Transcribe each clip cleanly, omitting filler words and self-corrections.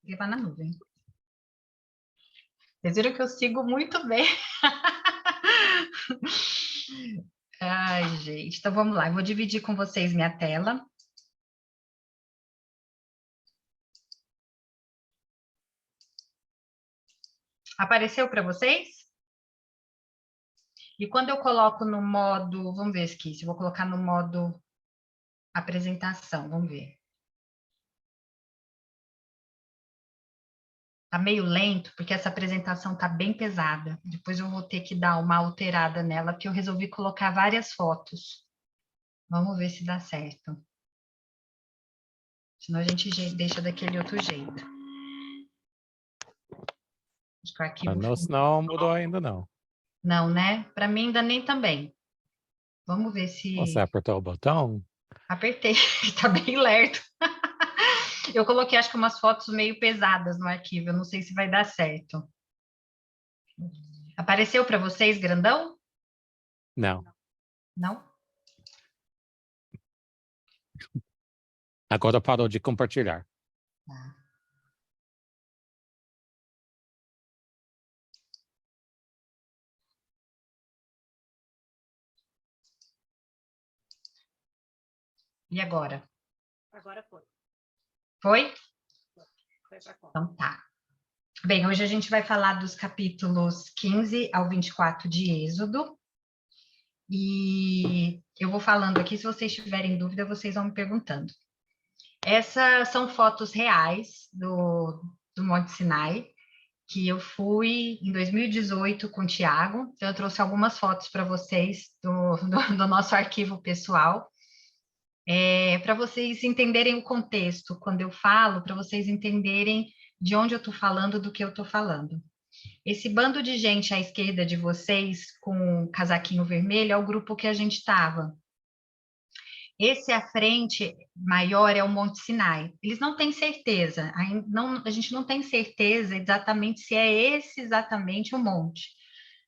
Levar na nuvem. Vocês viram que eu sigo muito bem. Ai, gente. Então, vamos lá. Eu vou dividir com vocês minha tela. Apareceu para vocês? E quando eu coloco no modo... Vamos ver aqui, se eu vou colocar no modo apresentação. Vamos ver. Tá meio lento, porque essa apresentação tá bem pesada. Depois eu vou ter que dar uma alterada nela, porque eu resolvi colocar várias fotos. Vamos ver se dá certo. Senão a gente deixa daquele outro jeito. Acho que o arquivo... Não mudou ainda, não. Não, né? Para mim ainda nem também. Vamos ver se... Você apertou o botão? Apertei, tá bem lerdo. Eu coloquei, acho que umas fotos meio pesadas no arquivo. Eu não sei se vai dar certo. Apareceu para vocês grandão? Não. Não? Agora parou de compartilhar. Tá. E agora? Agora foi. Foi? Foi pra conta. Então tá. Bem, hoje a gente vai falar dos capítulos 15 ao 24 de Êxodo. E eu vou falando aqui, se vocês tiverem dúvida, vocês vão me perguntando. Essas são fotos reais do Monte Sinai, que eu fui em 2018 com o Tiago. Então, eu trouxe algumas fotos para vocês do nosso arquivo pessoal. Para vocês entenderem o contexto, quando eu falo, para vocês entenderem de onde eu estou falando, do que eu estou falando. Esse bando de gente à esquerda de vocês, com o casaquinho vermelho, é o grupo que a gente estava. Esse à frente maior é o Monte Sinai. Eles não têm certeza, a gente não tem certeza exatamente se é esse exatamente o monte.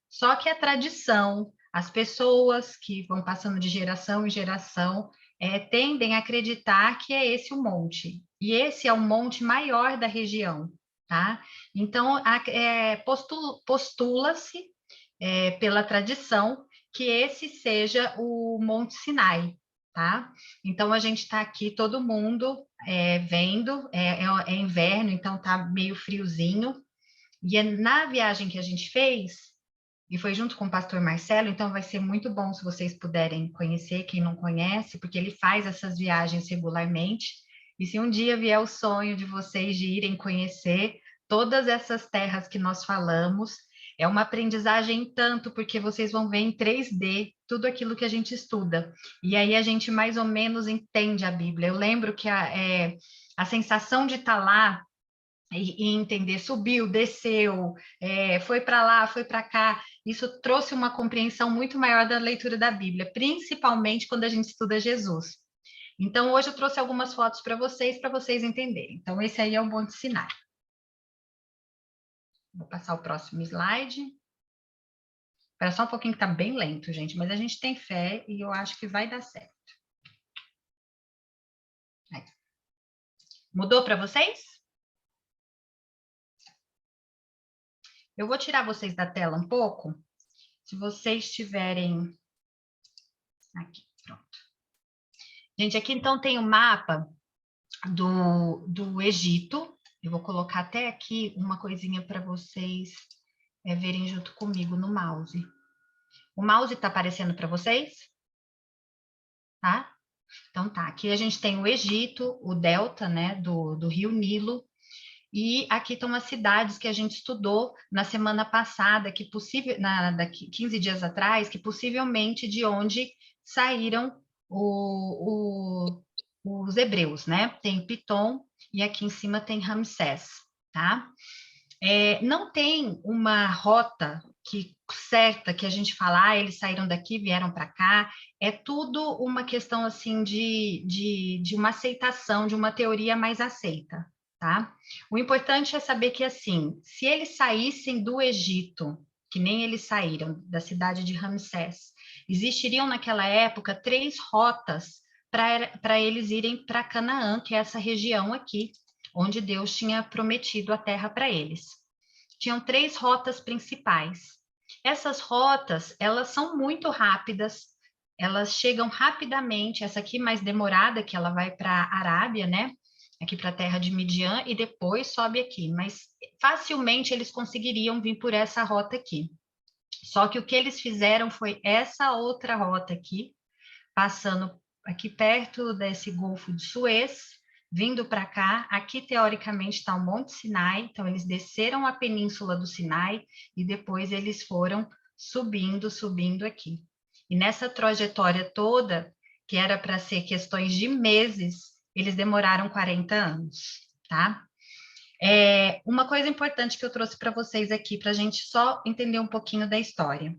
Só que a tradição, as pessoas que vão passando de geração em geração, tendem a acreditar que é esse o monte. E esse é o monte maior da região, tá? Então, postula-se pela tradição que esse seja o Monte Sinai, tá? Então, a gente está aqui, todo mundo vendo, é inverno, então tá meio friozinho, e na viagem que a gente fez, e foi junto com o pastor Marcelo, então vai ser muito bom se vocês puderem conhecer, quem não conhece, porque ele faz essas viagens regularmente, e se um dia vier o sonho de vocês de irem conhecer todas essas terras que nós falamos, é uma aprendizagem tanto, porque vocês vão ver em 3D tudo aquilo que a gente estuda, e aí a gente mais ou menos entende a Bíblia. Eu lembro que a sensação de estar lá e entender, subiu, desceu, foi para lá, foi para cá, isso trouxe uma compreensão muito maior da leitura da Bíblia, principalmente quando a gente estuda Jesus. Então, hoje eu trouxe algumas fotos para vocês entenderem. Então, esse aí é o Monte Sinai. Vou passar o próximo slide. Espera só um pouquinho que está bem lento, gente, mas a gente tem fé e eu acho que vai dar certo. Aí. Mudou para vocês? Eu vou tirar vocês da tela um pouco. Se vocês tiverem... Aqui, pronto. Gente, aqui então tem o mapa do Egito. Eu vou colocar até aqui uma coisinha para vocês verem junto comigo no mouse. O mouse está aparecendo para vocês? Tá? Então tá, aqui a gente tem o Egito, o delta, né, do rio Nilo, e aqui estão as cidades que a gente estudou na semana passada, que daqui 15 dias atrás, que possivelmente de onde saíram os hebreus, né? Tem Pitom e aqui em cima tem Ramsés, tá? Não tem uma rota certa que a gente fala, eles saíram daqui, vieram para cá, é tudo uma questão assim de uma aceitação, de uma teoria mais aceita, tá? O importante é saber que assim, se eles saíssem do Egito, que nem eles saíram da cidade de Ramsés, existiriam naquela época 3 rotas para eles irem para Canaã, que é essa região aqui, onde Deus tinha prometido a terra para eles. Tinham 3 rotas principais. Essas rotas, elas são muito rápidas, elas chegam rapidamente, essa aqui mais demorada, que ela vai para a Arábia, né? Aqui para a terra de Midian, e depois sobe aqui, mas facilmente eles conseguiriam vir por essa rota aqui. Só que o que eles fizeram foi essa outra rota aqui, passando aqui perto desse Golfo de Suez, vindo para cá. Aqui, teoricamente, está o Monte Sinai, então eles desceram a península do Sinai e depois eles foram subindo aqui. E nessa trajetória toda, que era para ser questões de meses, eles demoraram 40 anos, tá? Uma coisa importante que eu trouxe para vocês aqui, para a gente só entender um pouquinho da história.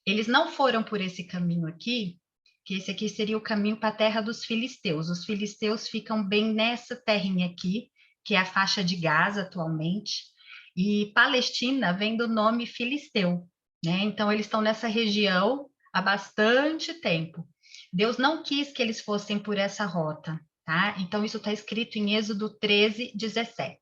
Eles não foram por esse caminho aqui, que esse aqui seria o caminho para a terra dos filisteus. Os filisteus ficam bem nessa terrinha aqui, que é a faixa de Gaza atualmente, e Palestina vem do nome filisteu, né? Então eles estão nessa região há bastante tempo. Deus não quis que eles fossem por essa rota, tá? Então isso está escrito em Êxodo 13, 17.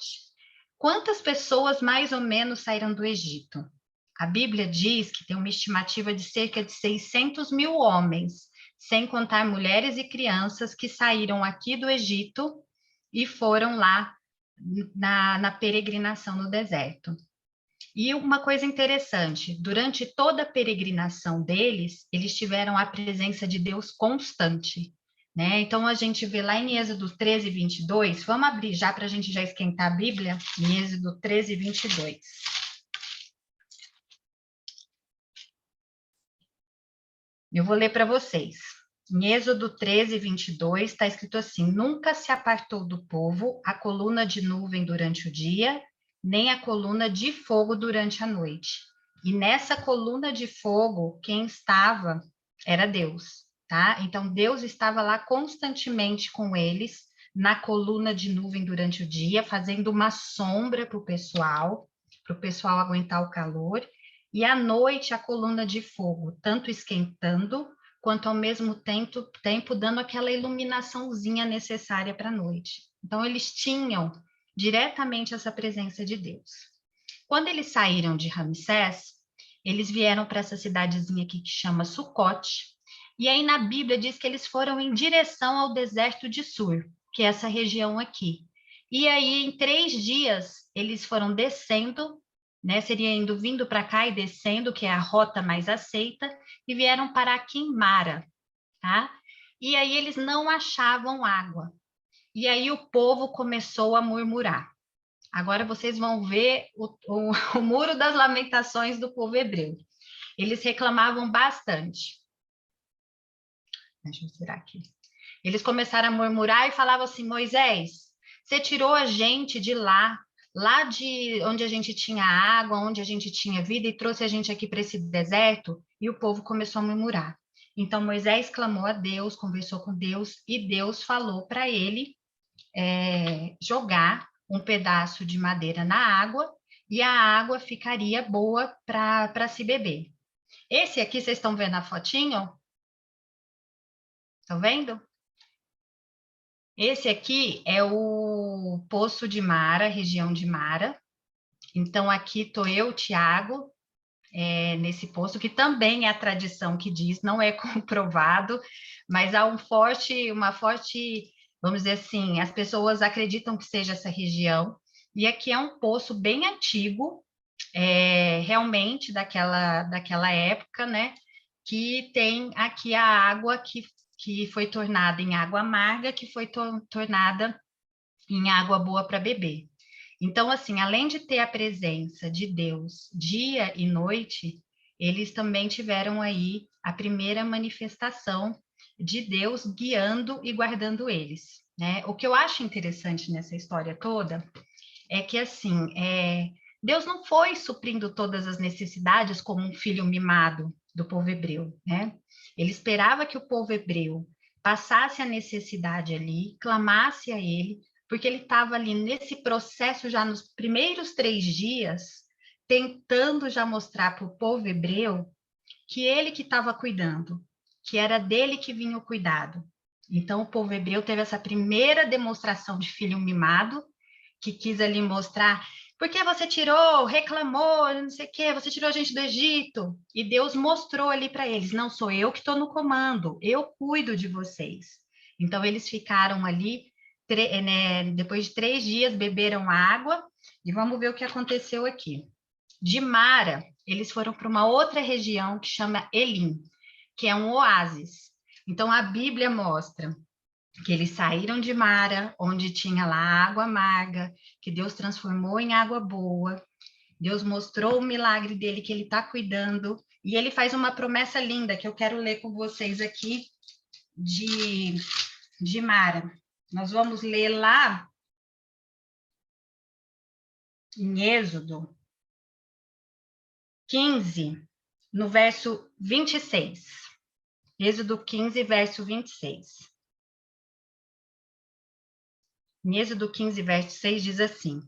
Quantas pessoas mais ou menos saíram do Egito? A Bíblia diz que tem uma estimativa de cerca de 600 mil homens, sem contar mulheres e crianças que saíram aqui do Egito e foram lá na peregrinação no deserto. E uma coisa interessante, durante toda a peregrinação deles, eles tiveram a presença de Deus constante, né? Então, a gente vê lá em Êxodo 13, 22, vamos abrir já para a gente já esquentar a Bíblia, em Êxodo 13, 22. Eu vou ler para vocês. Em Êxodo 13, 22, está escrito assim: nunca se apartou do povo a coluna de nuvem durante o dia, nem a coluna de fogo durante a noite. E nessa coluna de fogo, quem estava era Deus, tá? Então, Deus estava lá constantemente com eles, na coluna de nuvem durante o dia, fazendo uma sombra para o pessoal aguentar o calor. E à noite, a coluna de fogo, tanto esquentando, quanto ao mesmo tempo dando aquela iluminaçãozinha necessária para a noite. Então, eles tinham diretamente essa presença de Deus. Quando eles saíram de Ramsés, eles vieram para essa cidadezinha aqui que chama Sucote, e aí na Bíblia diz que eles foram em direção ao deserto de Sur, que é essa região aqui. E aí, em 3 dias, eles foram descendo, né? Seria vindo para cá e descendo, que é a rota mais aceita, e vieram parar aqui em Mara, tá? E aí eles não achavam água. E aí o povo começou a murmurar. Agora vocês vão ver o muro das lamentações do povo hebreu. Eles reclamavam bastante. Deixa eu tirar aqui. Eles começaram a murmurar e falavam assim: Moisés, você tirou a gente de lá de onde a gente tinha água, onde a gente tinha vida, e trouxe a gente aqui para esse deserto, e o povo começou a murmurar. Então Moisés clamou a Deus, conversou com Deus, e Deus falou para ele jogar um pedaço de madeira na água, e a água ficaria boa para se beber. Esse aqui, vocês estão vendo a fotinho? Estão vendo? Esse aqui é o Poço de Mara, região de Mara. Então, aqui estou eu, Tiago, nesse poço, que também é a tradição que diz, não é comprovado, mas há uma forte, vamos dizer assim, as pessoas acreditam que seja essa região. E aqui é um poço bem antigo, realmente daquela época, né? Que tem aqui a água que foi tornada em água amarga, que foi tornada em água boa para beber. Então, assim, além de ter a presença de Deus dia e noite, eles também tiveram aí a primeira manifestação de Deus guiando e guardando eles, né? O que eu acho interessante nessa história toda é que, assim, Deus não foi suprindo todas as necessidades como um filho mimado do povo hebreu, né? Ele esperava que o povo hebreu passasse a necessidade ali, clamasse a ele, porque ele estava ali nesse processo já nos primeiros 3 dias, tentando já mostrar para o povo hebreu que ele que estava cuidando, que era dele que vinha o cuidado. Então, o povo hebreu teve essa primeira demonstração de filho mimado, que quis ali mostrar, por que você tirou, reclamou, não sei o quê, você tirou a gente do Egito. E Deus mostrou ali para eles, não sou eu que estou no comando, eu cuido de vocês. Então eles ficaram ali, né, depois de 3 dias beberam água, e vamos ver o que aconteceu aqui. De Mara, eles foram para uma outra região que chama Elim, que é um oásis. Então a Bíblia mostra que eles saíram de Mara, onde tinha lá água amarga, que Deus transformou em água boa. Deus mostrou o milagre dele, que ele está cuidando. E ele faz uma promessa linda, que eu quero ler com vocês aqui, de Mara. Nós vamos ler lá em Êxodo 15, no verso 26. Êxodo 15, verso 26. Em Êxodo 15, verso 6, diz assim: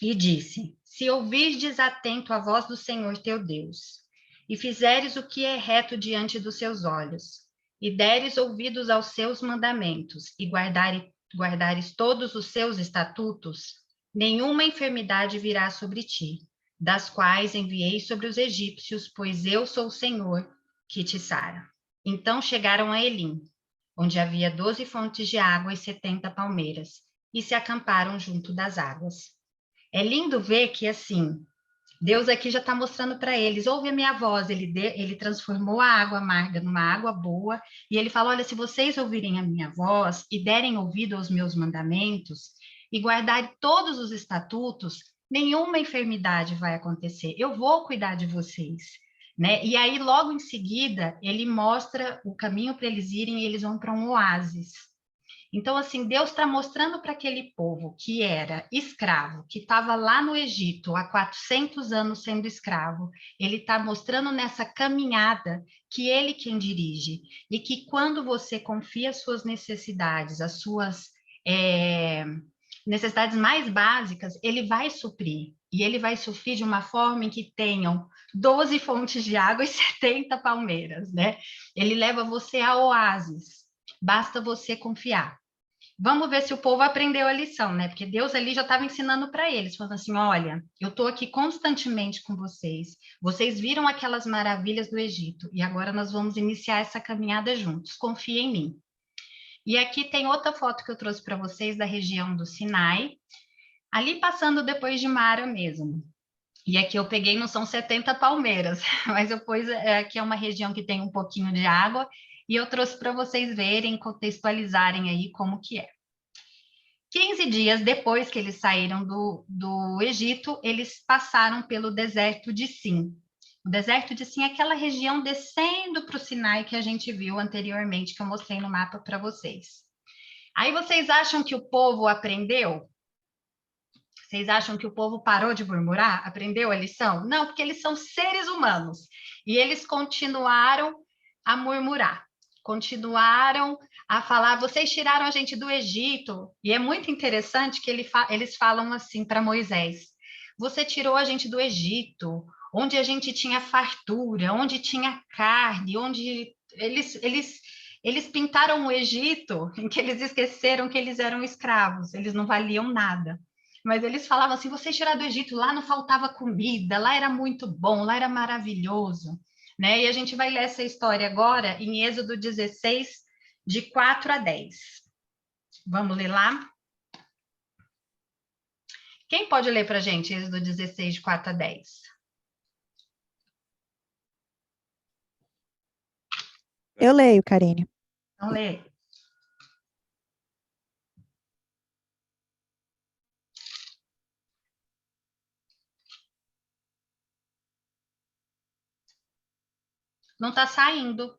E disse: Se ouvirdes atento a voz do Senhor teu Deus, e fizeres o que é reto diante dos seus olhos, e deres ouvidos aos seus mandamentos, e guardares todos os seus estatutos, nenhuma enfermidade virá sobre ti, das quais enviei sobre os egípcios, pois eu sou o Senhor que te sara. Então chegaram a Elim, onde havia 12 fontes de água e 70 palmeiras, e se acamparam junto das águas. É lindo ver que, assim, Deus aqui já está mostrando para eles, ouve a minha voz, ele transformou a água amarga numa água boa, e ele fala, olha, se vocês ouvirem a minha voz e derem ouvido aos meus mandamentos, e guardarem todos os estatutos, nenhuma enfermidade vai acontecer, eu vou cuidar de vocês, né? E aí, logo em seguida, ele mostra o caminho para eles irem, e eles vão para um oásis. Então, assim, Deus está mostrando para aquele povo que era escravo, que estava lá no Egito há 400 anos sendo escravo, ele está mostrando nessa caminhada que ele quem dirige, e que quando você confia as suas necessidades, as suas necessidades mais básicas, ele vai suprir. E ele vai suprir de uma forma em que tenham 12 fontes de água e 70 palmeiras, né? Ele leva você a oásis. Basta você confiar. Vamos ver se o povo aprendeu a lição, né? Porque Deus ali já estava ensinando para eles, falando assim: olha, eu estou aqui constantemente com vocês. Vocês viram aquelas maravilhas do Egito e agora nós vamos iniciar essa caminhada juntos. Confia em mim. E aqui tem outra foto que eu trouxe para vocês da região do Sinai, ali passando depois de Mara mesmo. E aqui eu peguei, não são 70 palmeiras, mas eu pus, aqui é uma região que tem um pouquinho de água, e eu trouxe para vocês verem, contextualizarem aí como que é. 15 dias depois que eles saíram do Egito, eles passaram pelo deserto de Sim. O deserto de Sim é aquela região descendo para o Sinai que a gente viu anteriormente, que eu mostrei no mapa para vocês. Aí vocês acham que o povo aprendeu? Vocês acham que o povo parou de murmurar? Aprendeu a lição? Não, porque eles são seres humanos. E eles continuaram a murmurar. Continuaram a falar, vocês tiraram a gente do Egito. E é muito interessante que eles falam assim para Moisés: você tirou a gente do Egito, onde a gente tinha fartura, onde tinha carne, onde eles pintaram o Egito, em que eles esqueceram que eles eram escravos, eles não valiam nada. Mas eles falavam assim, vocês tiraram do Egito, lá não faltava comida, lá era muito bom, lá era maravilhoso. Né? E a gente vai ler essa história agora em Êxodo 16, de 4 a 10. Vamos ler lá? Quem pode ler para a gente Êxodo 16, de 4 a 10? Eu leio, Karine. Então, lê. Não está saindo.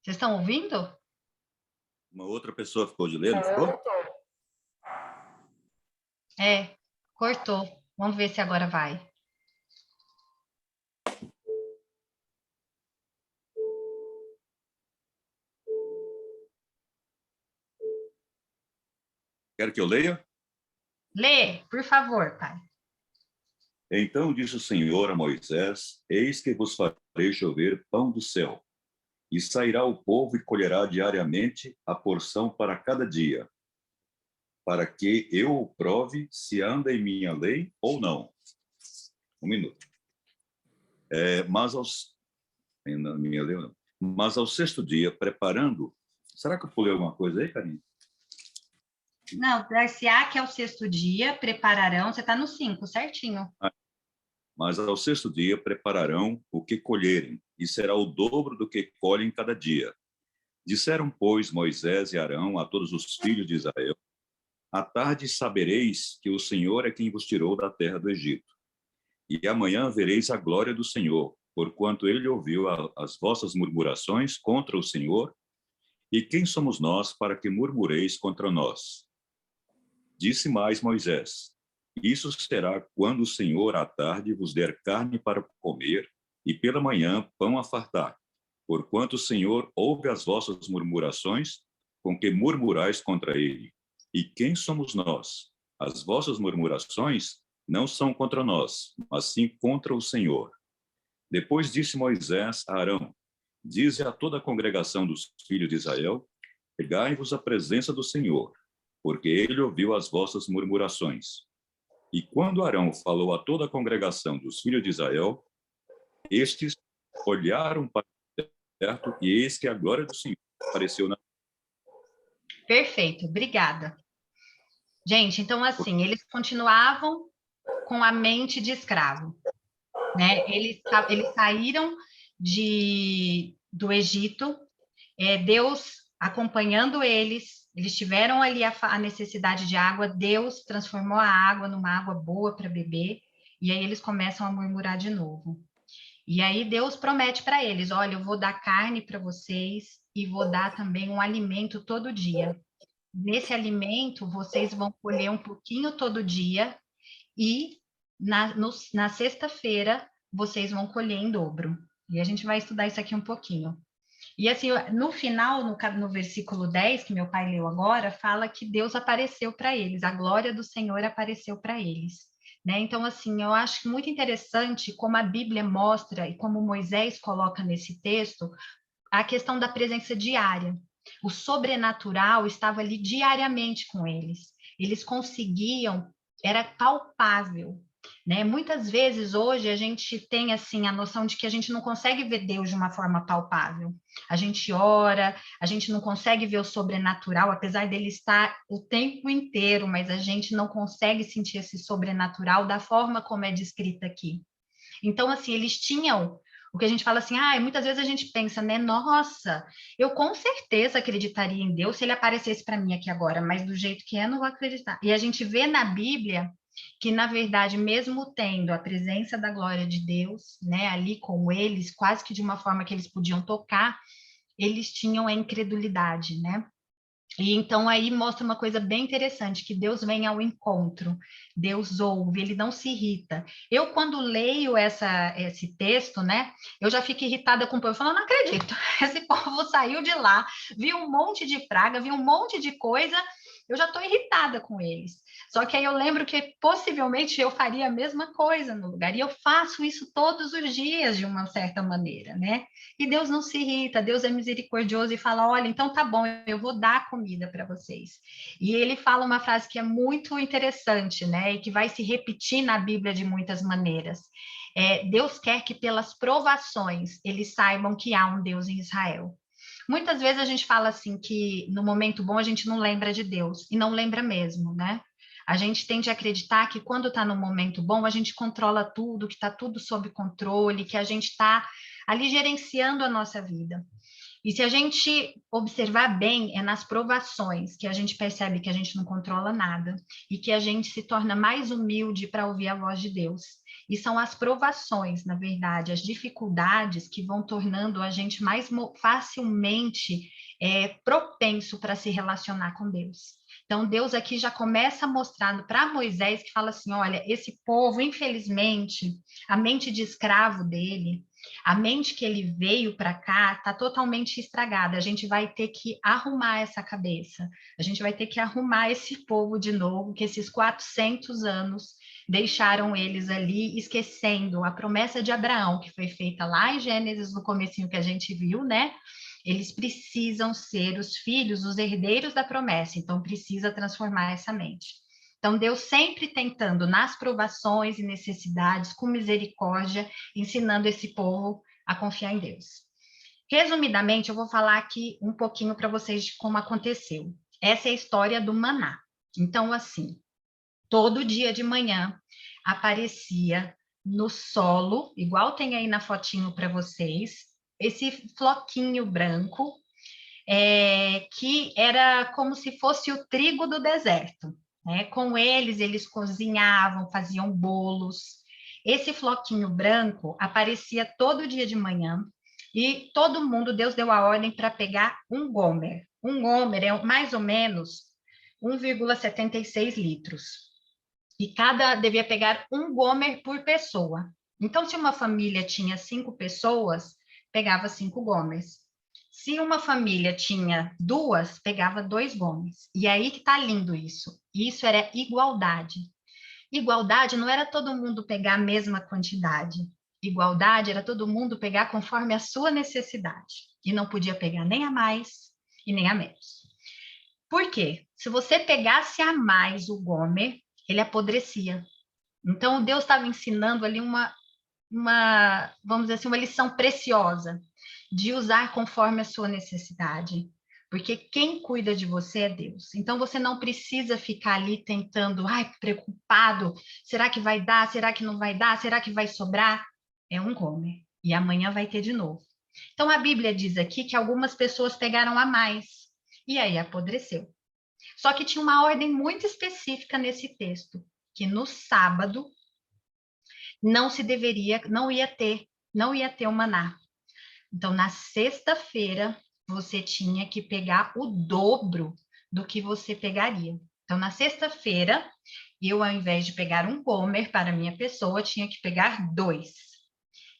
Vocês estão ouvindo? Uma outra pessoa ficou de ler, não ficou? É, cortou. Vamos ver se agora vai. Quer que eu leia? Lê, por favor, pai. Então disse o Senhor a Moisés: Eis que vos farei chover pão do céu, e sairá o povo e colherá diariamente a porção para cada dia. para que eu o prove se anda em minha lei ou não. Um minuto. Ainda na minha lei ou não. Mas ao sexto dia, preparando... Será que eu pulei alguma coisa aí, Karine? Não, dar-se-á que é o sexto dia, prepararão, você está no 5, certinho. Mas ao sexto dia prepararão o que colherem, e será o dobro do que colhem cada dia. Disseram, pois, Moisés e Arão a todos os filhos de Israel: à tarde sabereis que o Senhor é quem vos tirou da terra do Egito. E amanhã vereis a glória do Senhor, porquanto ele ouviu as vossas murmurações contra o Senhor. E quem somos nós para que murmureis contra nós? Disse mais Moisés: isso será quando o Senhor à tarde vos der carne para comer, e pela manhã pão a fartar. Porquanto o Senhor ouve as vossas murmurações, com que murmurais contra ele. E quem somos nós? As vossas murmurações não são contra nós, mas sim contra o Senhor. Depois disse Moisés a Arão: dize a toda a congregação dos filhos de Israel: pegai-vos à presença do Senhor, porque ele ouviu as vossas murmurações. E quando Arão falou a toda a congregação dos filhos de Israel, estes olharam para certo, e eis que a glória do Senhor apareceu na... Perfeito, obrigada. Gente, então assim, eles continuavam com a mente de escravo, né? Eles saíram do Egito, Deus acompanhando eles tiveram ali a necessidade de água, Deus transformou a água numa água boa para beber, e aí eles começam a murmurar de novo. E aí Deus promete para eles: olha, eu vou dar carne para vocês e vou dar também um alimento todo dia. Nesse alimento, vocês vão colher um pouquinho todo dia e na sexta-feira vocês vão colher em dobro. E a gente vai estudar isso aqui um pouquinho. E assim, no final, no versículo 10, que meu pai leu agora, fala que Deus apareceu para eles, a glória do Senhor apareceu para eles. Né? Então, assim, eu acho muito interessante como a Bíblia mostra e como Moisés coloca nesse texto a questão da presença diária. O sobrenatural estava ali diariamente com eles. Eles conseguiam, era palpável. Né? Muitas vezes hoje a gente tem assim a noção de que a gente não consegue ver Deus de uma forma palpável. A gente ora, a gente não consegue ver o sobrenatural, apesar dele estar o tempo inteiro, mas a gente não consegue sentir esse sobrenatural da forma como é descrita aqui. Então, assim, eles tinham o que a gente fala assim, muitas vezes a gente pensa, né? Nossa, eu com certeza acreditaria em Deus se ele aparecesse para mim aqui agora, mas do jeito que é, não vou acreditar. E a gente vê na Bíblia que, na verdade, mesmo tendo a presença da glória de Deus, né, ali com eles, quase que de uma forma que eles podiam tocar, eles tinham a incredulidade, né? E então aí mostra uma coisa bem interessante, que Deus vem ao encontro, Deus ouve, ele não se irrita. Eu, quando leio esse texto, né, eu já fico irritada com o povo, eu falo, não acredito, esse povo saiu de lá, viu um monte de praga, viu um monte de coisa, eu já estou irritada com eles. Só que aí eu lembro que possivelmente eu faria a mesma coisa no lugar, e eu faço isso todos os dias de uma certa maneira, né? E Deus não se irrita, Deus é misericordioso e fala, olha, então tá bom, eu vou dar comida para vocês. E ele fala uma frase que é muito interessante, né? E que vai se repetir na Bíblia de muitas maneiras. Deus quer que pelas provações eles saibam que há um Deus em Israel. Muitas vezes a gente fala assim que no momento bom a gente não lembra de Deus, e não lembra mesmo, né? A gente tende a acreditar que quando está no momento bom, a gente controla tudo, que está tudo sob controle, que a gente está ali gerenciando a nossa vida. E se a gente observar bem, é nas provações que a gente percebe que a gente não controla nada e que a gente se torna mais humilde para ouvir a voz de Deus. E são as provações, na verdade, as dificuldades que vão tornando a gente mais facilmente propenso para se relacionar com Deus. Então, Deus aqui já começa mostrando para Moisés, que fala assim, olha, esse povo, infelizmente, a mente de escravo dele, a mente que ele veio para cá está totalmente estragada. A gente vai ter que arrumar essa cabeça. A gente vai ter que arrumar esse povo de novo, que esses 400 anos deixaram eles ali, esquecendo a promessa de Abraão, que foi feita lá em Gênesis, no comecinho que a gente viu, né? eles precisam ser os filhos, os herdeiros da promessa, então precisa transformar essa mente. Então, Deus sempre tentando, nas provações e necessidades, com misericórdia, ensinando esse povo a confiar em Deus. Resumidamente, eu vou falar aqui um pouquinho para vocês de como aconteceu. Essa é a história do maná. Então, assim, todo dia de manhã aparecia no solo, igual tem aí na fotinho para vocês, esse floquinho branco, que era como se fosse o trigo do deserto. Né? Com eles cozinhavam, faziam bolos. Esse floquinho branco aparecia todo dia de manhã e todo mundo, Deus deu a ordem para pegar um gomer. Um gomer é mais ou menos 1,76 litros. E cada devia pegar um gomer por pessoa. Então, se uma família tinha 5 pessoas, pegava 5 gomers. Se uma família tinha 2, pegava 2 gomers. E aí que tá lindo isso. Isso era igualdade. Igualdade não era todo mundo pegar a mesma quantidade. Igualdade era todo mundo pegar conforme a sua necessidade. E não podia pegar nem a mais e nem a menos. Por quê? Se você pegasse a mais o gomer, ele apodrecia. Então, Deus estava ensinando ali vamos dizer assim, uma lição preciosa de usar conforme a sua necessidade. Porque quem cuida de você é Deus. Então, você não precisa ficar ali tentando, preocupado, será que vai dar? Será que não vai dar? Será que vai sobrar? É um gomer. E amanhã vai ter de novo. Então, a Bíblia diz aqui que algumas pessoas pegaram a mais. E aí apodreceu. Só que tinha uma ordem muito específica nesse texto, que no sábado não ia ter o maná. Então, na sexta-feira, você tinha que pegar o dobro do que você pegaria. Então, na sexta-feira, eu, ao invés de pegar um gomer para minha pessoa, tinha que pegar 2.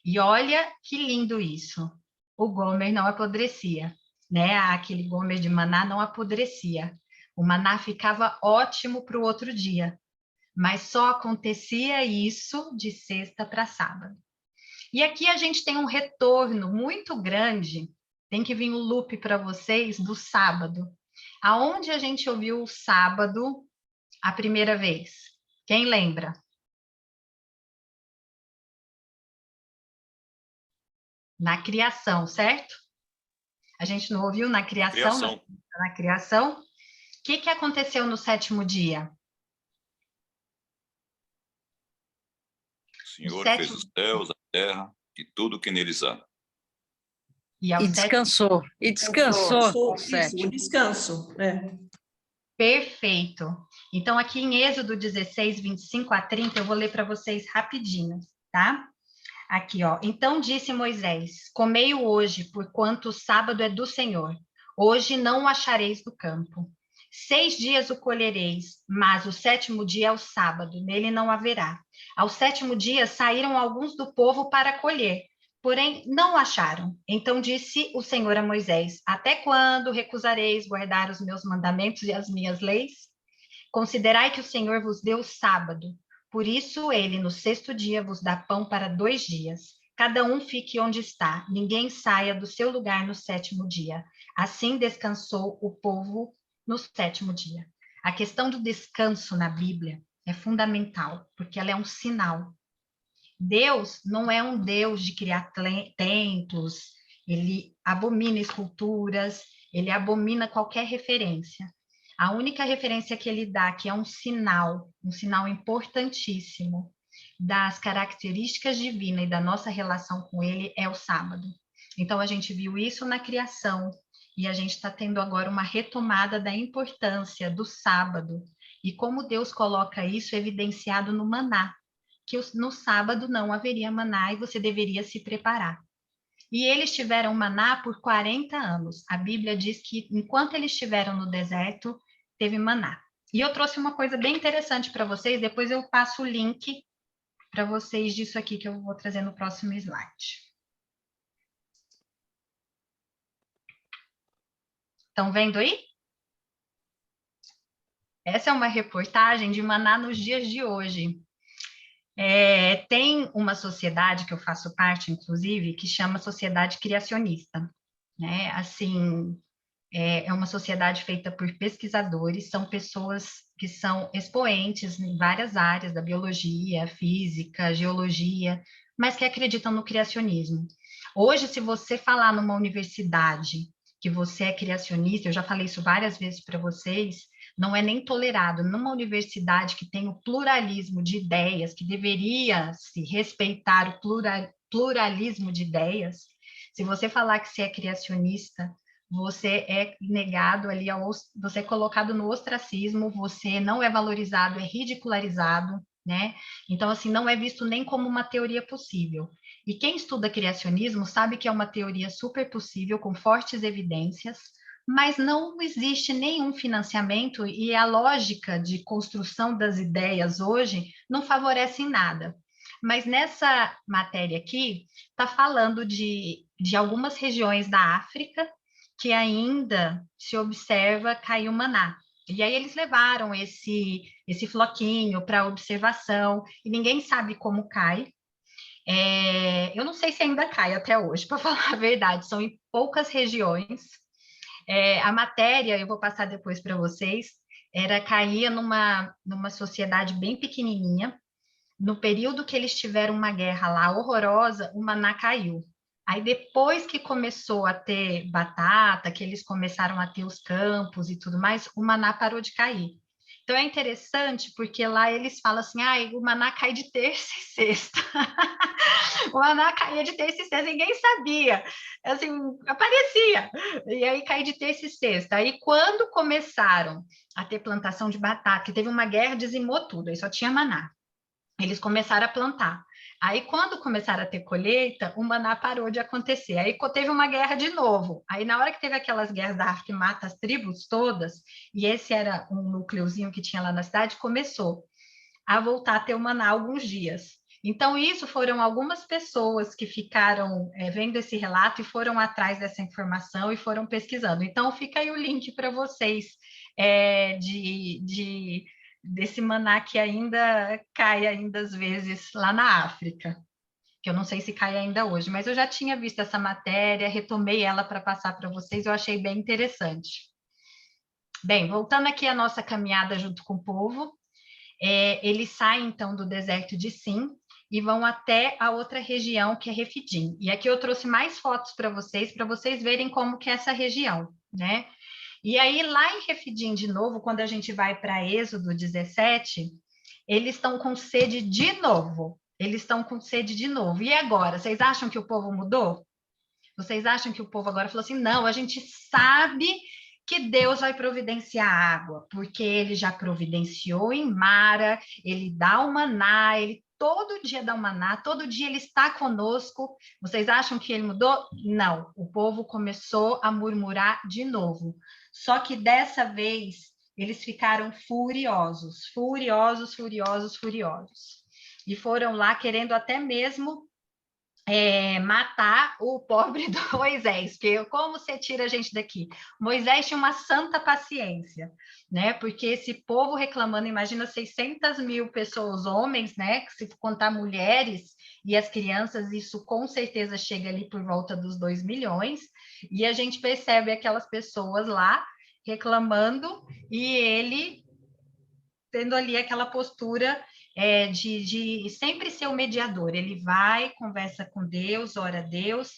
E olha que lindo isso. O gomer não apodrecia, né? Aquele gomer de maná não apodrecia. O maná ficava ótimo para o outro dia, mas só acontecia isso de sexta para sábado. E aqui a gente tem um retorno muito grande, tem que vir o loop para vocês do sábado. Aonde a gente ouviu o sábado a primeira vez? Quem lembra? Na criação, certo? A gente não ouviu na criação? Na criação. O que aconteceu no 7º dia? O Senhor fez os céus, a terra e tudo que neles há. E descansou. E descansou. Isso, o descanso. Perfeito. Então, aqui em Êxodo 16, 25 a 30, eu vou ler para vocês rapidinho, tá? Aqui, ó. Então disse Moisés: comei-o hoje, porquanto o sábado é do Senhor. Hoje não o achareis no campo. 6 dias o colhereis, mas o 7º dia é o sábado, nele não haverá. Ao 7º dia saíram alguns do povo para colher, porém não o acharam. Então disse o Senhor a Moisés: até quando recusareis guardar os meus mandamentos e as minhas leis? Considerai que o Senhor vos deu o sábado. Por isso ele, no 6º dia, vos dá pão para 2 dias. Cada um fique onde está, ninguém saia do seu lugar no 7º dia. Assim descansou o povo no 7º dia. A questão do descanso na Bíblia é fundamental, porque ela é um sinal. Deus não é um Deus de criar templos, ele abomina esculturas, ele abomina qualquer referência. A única referência que ele dá, que é um sinal importantíssimo das características divinas e da nossa relação com ele, é o sábado. Então, a gente viu isso na criação, e a gente está tendo agora uma retomada da importância do sábado, e como Deus coloca isso evidenciado no maná, que no sábado não haveria maná e você deveria se preparar. E eles tiveram maná por 40 anos. A Bíblia diz que enquanto eles estiveram no deserto, teve maná. E eu trouxe uma coisa bem interessante para vocês, depois eu passo o link para vocês disso aqui que eu vou trazer no próximo slide. Estão vendo aí? Essa é uma reportagem de maná nos dias de hoje. Tem uma sociedade que eu faço parte, inclusive, que chama Sociedade Criacionista. né? Assim, é uma sociedade feita por pesquisadores, são pessoas que são expoentes em várias áreas da biologia, física, geologia, mas que acreditam no criacionismo. Hoje, se você falar numa universidade que você é criacionista, eu já falei isso várias vezes para vocês, não é nem tolerado. Numa universidade que tem o pluralismo de ideias, que deveria se respeitar o pluralismo de ideias, se você falar que você é criacionista, você é negado ali, você é colocado no ostracismo, você não é valorizado, é ridicularizado, né? Então, assim, não é visto nem como uma teoria possível. E quem estuda criacionismo sabe que é uma teoria super possível, com fortes evidências, mas não existe nenhum financiamento e a lógica de construção das ideias hoje não favorece em nada. Mas nessa matéria aqui, está falando de algumas regiões da África que ainda se observa Caiumaná. E aí eles levaram esse floquinho para observação, e ninguém sabe como cai. Eu não sei se ainda cai até hoje, para falar a verdade, são em poucas regiões. A matéria, eu vou passar depois para vocês, caía numa sociedade bem pequenininha. No período que eles tiveram uma guerra lá horrorosa, o maná caiu. Aí depois que começou a ter batata, que eles começaram a ter os campos e tudo mais, o maná parou de cair. Então é interessante porque lá eles falam assim, o maná cai de terça e sexta. O maná caía de terça e sexta, ninguém sabia. Assim, aparecia. E aí cai de terça e sexta. Aí quando começaram a ter plantação de batata, que teve uma guerra, dizimou tudo, aí só tinha maná. Eles começaram a plantar. Aí, quando começaram a ter colheita, o maná parou de acontecer. Aí teve uma guerra de novo. Aí, na hora que teve aquelas guerras da África que mata as tribos todas, e esse era um núcleozinho que tinha lá na cidade, começou a voltar a ter o maná alguns dias. Então, isso foram algumas pessoas que ficaram vendo esse relato e foram atrás dessa informação e foram pesquisando. Então, fica aí o link para vocês desse maná que ainda cai ainda às vezes lá na África, que eu não sei se cai ainda hoje, mas eu já tinha visto essa matéria, retomei ela para passar para vocês, eu achei bem interessante. Bem, voltando aqui à nossa caminhada junto com o povo, eles saem então do deserto de Sim e vão até a outra região que é Refidim. E aqui eu trouxe mais fotos para vocês verem como que é essa região, né? E aí, lá em Refidim, de novo, quando a gente vai para Êxodo 17, eles estão com sede de novo. Eles estão com sede de novo. E agora? Vocês acham que o povo mudou? Vocês acham que o povo agora falou assim: não, a gente sabe que Deus vai providenciar água, porque ele já providenciou em Mara, ele dá o maná, ele todo dia dá o maná, todo dia ele está conosco. Vocês acham que ele mudou? Não, o povo começou a murmurar de novo. Só que dessa vez eles ficaram furiosos, furiosos, furiosos, furiosos. E foram lá querendo até mesmo matar o pobre do Moisés, porque como você tira a gente daqui? Moisés tinha uma santa paciência, né? Porque esse povo reclamando, imagina 600 mil pessoas, homens, né? Que se contar mulheres e as crianças, isso com certeza chega ali por volta dos 2 milhões, e a gente percebe aquelas pessoas lá reclamando e ele tendo ali aquela postura de sempre ser o mediador. Ele vai, conversa com Deus, ora a Deus,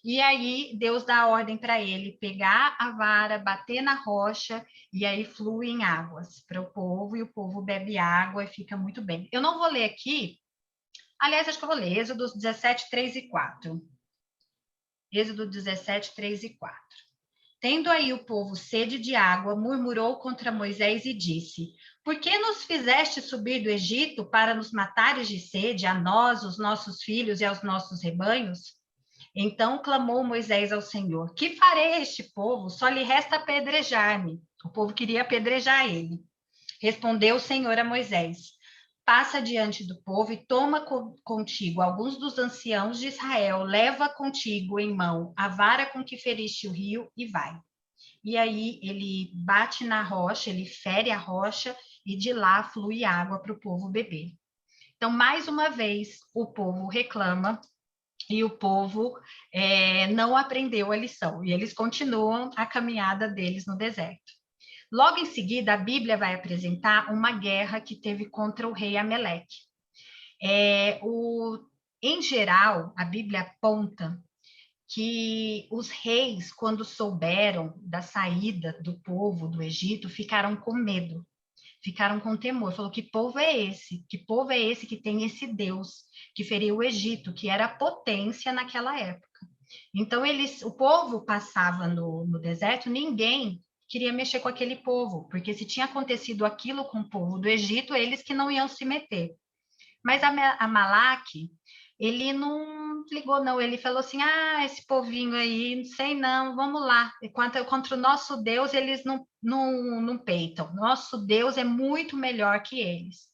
e aí Deus dá a ordem para ele pegar a vara, bater na rocha, e aí fluem águas para o povo, e o povo bebe água e fica muito bem. Eu não vou ler aqui, aliás, acho que eu vou ler, Êxodo 17, 3 e 4. Êxodo 17, 3 e 4. Tendo aí o povo sede de água, murmurou contra Moisés e disse: por que nos fizeste subir do Egito para nos matares de sede, a nós, os nossos filhos e aos nossos rebanhos? Então clamou Moisés ao Senhor: que farei a este povo? Só lhe resta apedrejar-me. O povo queria apedrejar ele. Respondeu o Senhor a Moisés: passa diante do povo e toma contigo alguns dos anciãos de Israel, leva contigo em mão a vara com que feriste o rio e vai. E aí ele bate na rocha, ele fere a rocha e de lá flui água para o povo beber. Então, mais uma vez, o povo reclama e o povo não aprendeu a lição, e eles continuam a caminhada deles no deserto. Logo em seguida, a Bíblia vai apresentar uma guerra que teve contra o rei Amaleque. Em geral, a Bíblia aponta que os reis, quando souberam da saída do povo do Egito, ficaram com medo, ficaram com temor. Falou, que povo é esse? Que povo é esse que tem esse Deus que feriu o Egito, que era potência naquela época? Então, o povo passava no deserto, ninguém queria mexer com aquele povo, porque se tinha acontecido aquilo com o povo do Egito, eles que não iam se meter. Mas Amaleque, ele não ligou, não. Ele falou assim, esse povinho aí, não sei não, vamos lá. Contra o nosso Deus, eles não peitam. Nosso Deus é muito melhor que eles.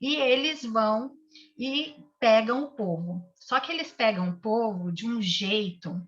E eles vão e pegam o povo. Só que eles pegam o povo de um jeito,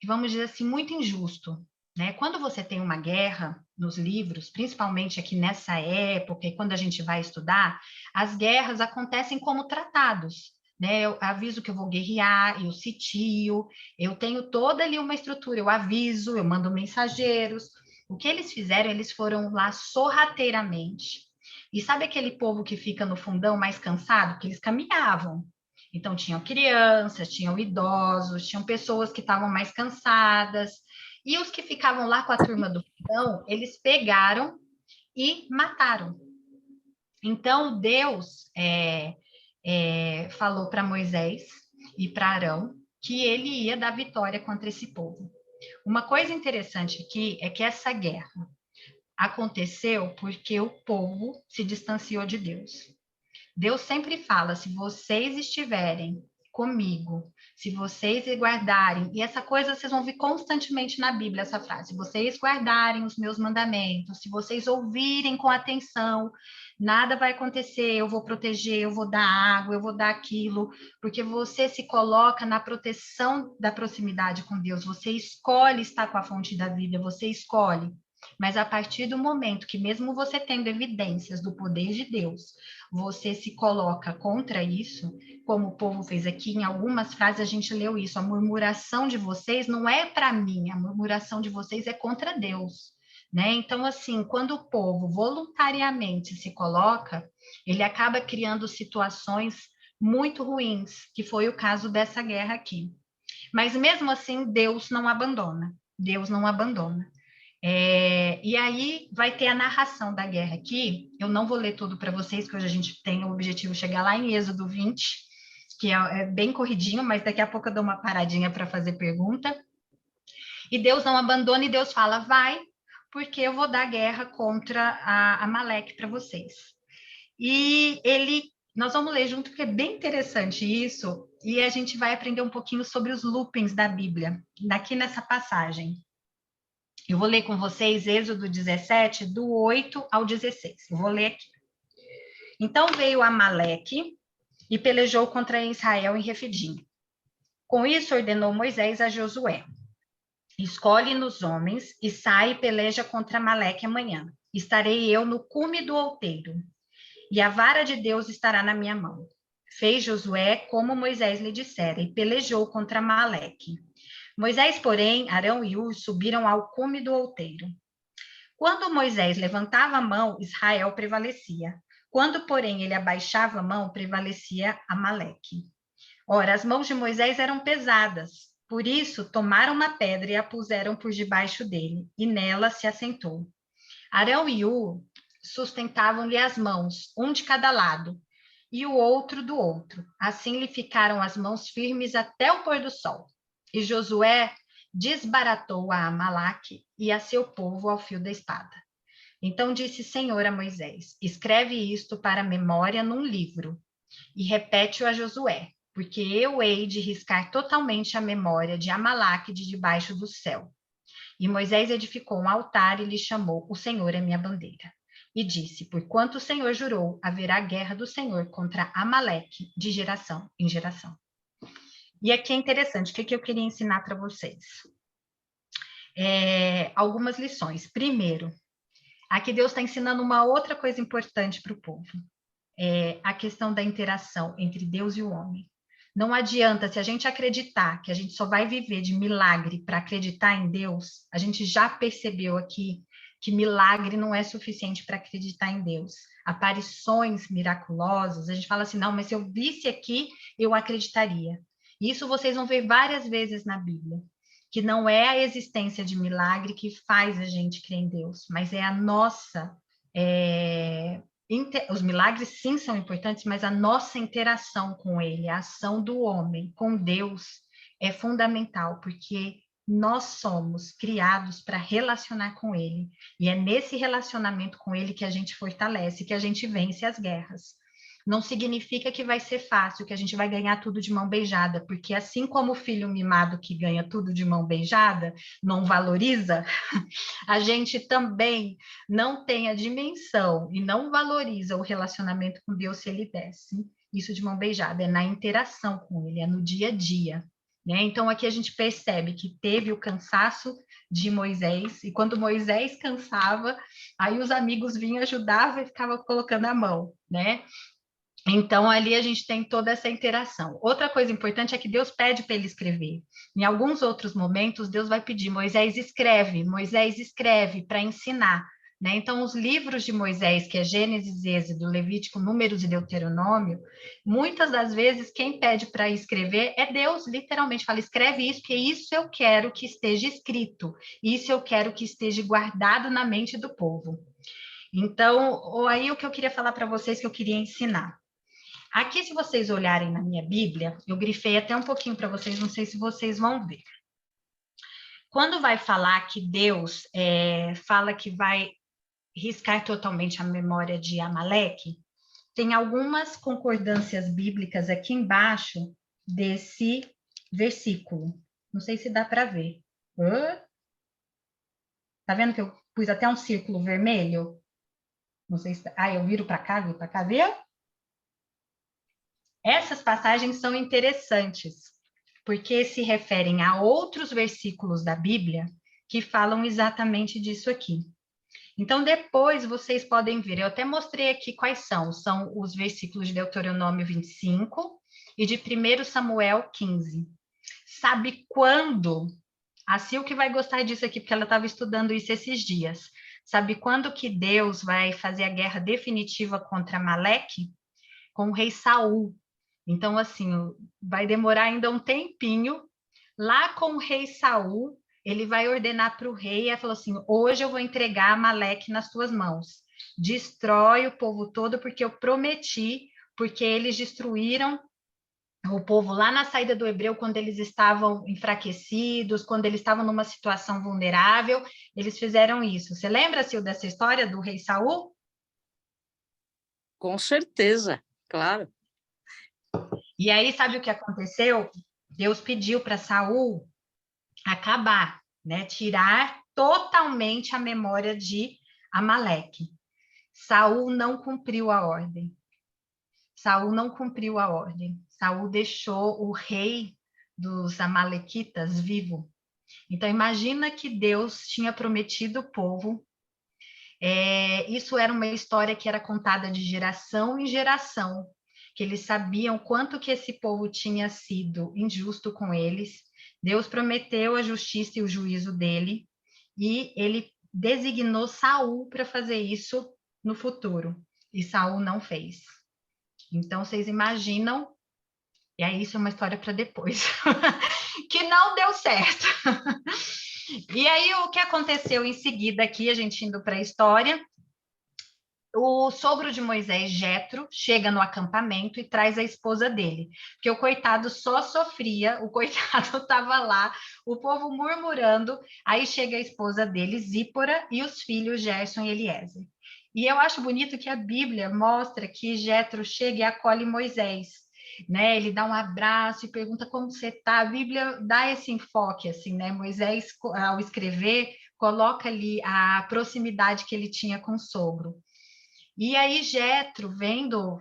vamos dizer assim, muito injusto. Né? Quando você tem uma guerra nos livros, principalmente aqui nessa época, e quando a gente vai estudar, as guerras acontecem como tratados. Né? Eu aviso que eu vou guerrear, eu sitio, eu tenho toda ali uma estrutura, eu aviso, eu mando mensageiros. O que eles fizeram, eles foram lá sorrateiramente. E sabe aquele povo que fica no fundão mais cansado? Que eles caminhavam. Então, tinham crianças, tinham idosos, tinham pessoas que estavam mais cansadas. E os que ficavam lá com a turma do fundão, eles pegaram e mataram. Então, Deus falou para Moisés e para Arão que ele ia dar vitória contra esse povo. Uma coisa interessante aqui é que essa guerra aconteceu porque o povo se distanciou de Deus. Deus sempre fala, se vocês estiverem comigo, se vocês guardarem, e essa coisa vocês vão ver constantemente na Bíblia, essa frase, se vocês guardarem os meus mandamentos, se vocês ouvirem com atenção, nada vai acontecer, eu vou proteger, eu vou dar água, eu vou dar aquilo, porque você se coloca na proteção da proximidade com Deus, você escolhe estar com a fonte da vida, você escolhe. Mas a partir do momento que, mesmo você tendo evidências do poder de Deus, você se coloca contra isso, como o povo fez aqui, em algumas frases a gente leu isso, a murmuração de vocês não é para mim, a murmuração de vocês é contra Deus. Né? Então, assim, quando o povo voluntariamente se coloca, ele acaba criando situações muito ruins, que foi o caso dessa guerra aqui. Mas mesmo assim, Deus não abandona. Deus não abandona. E aí vai ter a narração da guerra aqui. Eu não vou ler tudo para vocês, porque hoje a gente tem o objetivo de chegar lá em Êxodo 20, que é bem corridinho, mas daqui a pouco eu dou uma paradinha para fazer pergunta. E Deus não abandona, e Deus fala, vai, porque eu vou dar guerra contra a Amaleque para vocês. E nós vamos ler junto, porque é bem interessante isso, e a gente vai aprender um pouquinho sobre os loopings da Bíblia, daqui nessa passagem. Eu vou ler com vocês Êxodo 17, do 8 ao 16. Eu vou ler aqui. Então veio Amaleque e pelejou contra Israel em Refidim. Com isso ordenou Moisés a Josué: escolhe-nos homens e sai e peleja contra Amaleque amanhã. Estarei eu no cume do outeiro, e a vara de Deus estará na minha mão. Fez Josué como Moisés lhe dissera, e pelejou contra Amaleque. Moisés, porém, Arão e Ur subiram ao cume do outeiro. Quando Moisés levantava a mão, Israel prevalecia. Quando, porém, ele abaixava a mão, prevalecia Amaleque. Ora, as mãos de Moisés eram pesadas, por isso tomaram uma pedra e a puseram por debaixo dele, e nela se assentou. Arão e Ur sustentavam-lhe as mãos, um de cada lado, e o outro do outro. Assim lhe ficaram as mãos firmes até o pôr do sol. E Josué desbaratou a Amaleque e a seu povo ao fio da espada. Então disse o Senhor a Moisés: escreve isto para memória num livro, e repete-o a Josué, porque eu hei de riscar totalmente a memória de Amaleque de debaixo do céu. E Moisés edificou um altar e lhe chamou: o Senhor é minha bandeira. E disse: porquanto o Senhor jurou, haverá guerra do Senhor contra Amaleque de geração em geração. E aqui é interessante, o que eu queria ensinar para vocês? Algumas lições. Primeiro, aqui Deus está ensinando uma outra coisa importante para o povo. A questão da interação entre Deus e o homem. Não adianta, se a gente acreditar que a gente só vai viver de milagre para acreditar em Deus, a gente já percebeu aqui que milagre não é suficiente para acreditar em Deus. Aparições miraculosas, a gente fala assim, não, mas se eu visse aqui, eu acreditaria. Isso vocês vão ver várias vezes na Bíblia, que não é a existência de milagre que faz a gente crer em Deus, mas é a nossa... Os milagres, sim, são importantes, mas a nossa interação com ele, a ação do homem com Deus é fundamental, porque nós somos criados para relacionar com ele. E é nesse relacionamento com ele que a gente fortalece, que a gente vence as guerras. Não significa que vai ser fácil, que a gente vai ganhar tudo de mão beijada, porque assim como o filho mimado que ganha tudo de mão beijada, não valoriza, a gente também não tem a dimensão e não valoriza o relacionamento com Deus se ele desse isso de mão beijada, é na interação com ele, é no dia a dia. Né? Então, aqui a gente percebe que teve o cansaço de Moisés, e quando Moisés cansava, aí os amigos vinham, ajudavam e ficavam colocando a mão, né? Então, ali a gente tem toda essa interação. Outra coisa importante é que Deus pede para ele escrever. Em alguns outros momentos, Deus vai pedir, Moisés escreve para ensinar. Né? Então, os livros de Moisés, que é Gênesis, Êxodo, Levítico, Números e Deuteronômio, muitas das vezes quem pede para escrever é Deus, literalmente fala, escreve isso, porque isso eu quero que esteja escrito, isso eu quero que esteja guardado na mente do povo. Então, aí o que eu queria falar para vocês, que eu queria ensinar. Aqui, se vocês olharem na minha Bíblia, eu grifei até um pouquinho para vocês, não sei se vocês vão ver. Quando vai falar que Deus fala que vai riscar totalmente a memória de Amaleque, tem algumas concordâncias bíblicas aqui embaixo desse versículo. Não sei se dá para ver. Tá vendo que eu pus até um círculo vermelho? Não sei se... eu viro para cá, viu? Essas passagens são interessantes, porque se referem a outros versículos da Bíblia que falam exatamente disso aqui. Então, depois vocês podem ver, eu até mostrei aqui quais são. São os versículos de Deuteronômio 25 e de 1 Samuel 15. Sabe quando? A Sil que vai gostar disso aqui, porque ela estava estudando isso esses dias. Sabe quando que Deus vai fazer a guerra definitiva contra Amaleque? Com o rei Saul. Então, assim, vai demorar ainda um tempinho. Lá com o rei Saul, ele vai ordenar para o rei, e falou assim, hoje eu vou entregar Amaleque nas tuas mãos. Destrói o povo todo, porque eu prometi, porque eles destruíram o povo lá na saída do Hebreu, quando eles estavam enfraquecidos, quando eles estavam numa situação vulnerável, eles fizeram isso. Você lembra, Sil, dessa história do rei Saul? Com certeza, claro. E aí, sabe o que aconteceu? Deus pediu para Saul acabar, né? Tirar totalmente a memória de Amaleque. Saul não cumpriu a ordem. Saul deixou o rei dos amalequitas vivo. Então, imagina que Deus tinha prometido o povo. Isso era uma história que era contada de geração em geração, que eles sabiam quanto que esse povo tinha sido injusto com eles. Deus prometeu a justiça e o juízo dele, e ele designou Saul para fazer isso no futuro, e Saul não fez. Então, vocês imaginam, e aí isso é uma história para depois, que não deu certo. E aí, o que aconteceu em seguida aqui, a gente indo para a história, o sogro de Moisés, Jetro, chega no acampamento e traz a esposa dele, porque o coitado só sofria, o coitado estava lá, o povo murmurando, aí chega a esposa dele, Zípora, e os filhos Gerson e Eliezer. E eu acho bonito que a Bíblia mostra que Jetro chega e acolhe Moisés, né? Ele dá um abraço e pergunta como você está. A Bíblia dá esse enfoque, assim, né? Moisés, ao escrever, coloca ali a proximidade que ele tinha com o sogro. E aí Jetro, vendo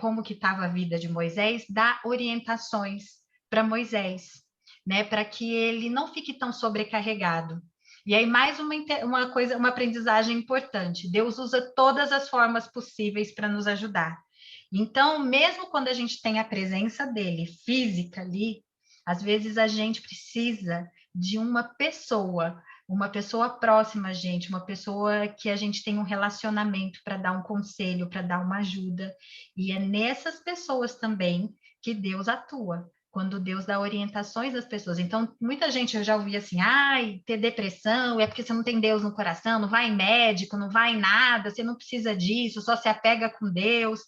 como que estava a vida de Moisés, dá orientações para Moisés, né? Para que ele não fique tão sobrecarregado. E aí, mais uma coisa, uma aprendizagem importante. Deus usa todas as formas possíveis para nos ajudar. Então, mesmo quando a gente tem a presença dele física ali, às vezes a gente precisa de uma pessoa próxima a gente, uma pessoa que a gente tem um relacionamento para dar um conselho, para dar uma ajuda. E é nessas pessoas também que Deus atua, quando Deus dá orientações às pessoas. Então, muita gente eu já ouvi assim, ai, ter depressão é porque você não tem Deus no coração, não vai em médico, não vai em nada, você não precisa disso, só se apega com Deus.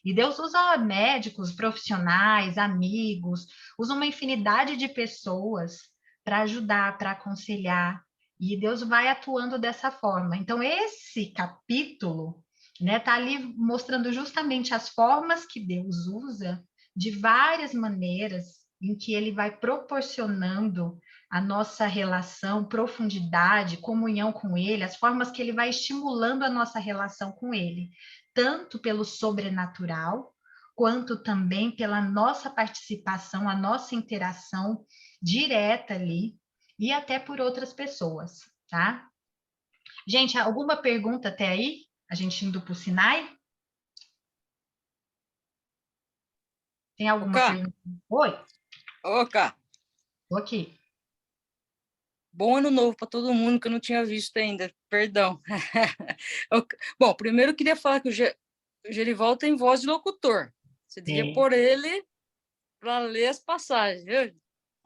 E Deus usa médicos, profissionais, amigos, usa uma infinidade de pessoas para ajudar, para aconselhar, e Deus vai atuando dessa forma. Então, esse capítulo, né, tá ali mostrando justamente as formas que Deus usa de várias maneiras em que ele vai proporcionando a nossa relação, profundidade, comunhão com ele, as formas que ele vai estimulando a nossa relação com ele, tanto pelo sobrenatural, quanto também pela nossa participação, a nossa interação direta ali, e até por outras pessoas, tá? Gente, alguma pergunta até aí? A gente indo para o Sinai? Tem alguma Oca, pergunta? Oi, oca, tô aqui. bom ano novo para todo mundo que eu não tinha visto ainda, perdão. Bom, primeiro eu queria falar que o Gerival tem voz de locutor. Você devia pôr ele para ler as passagens, viu?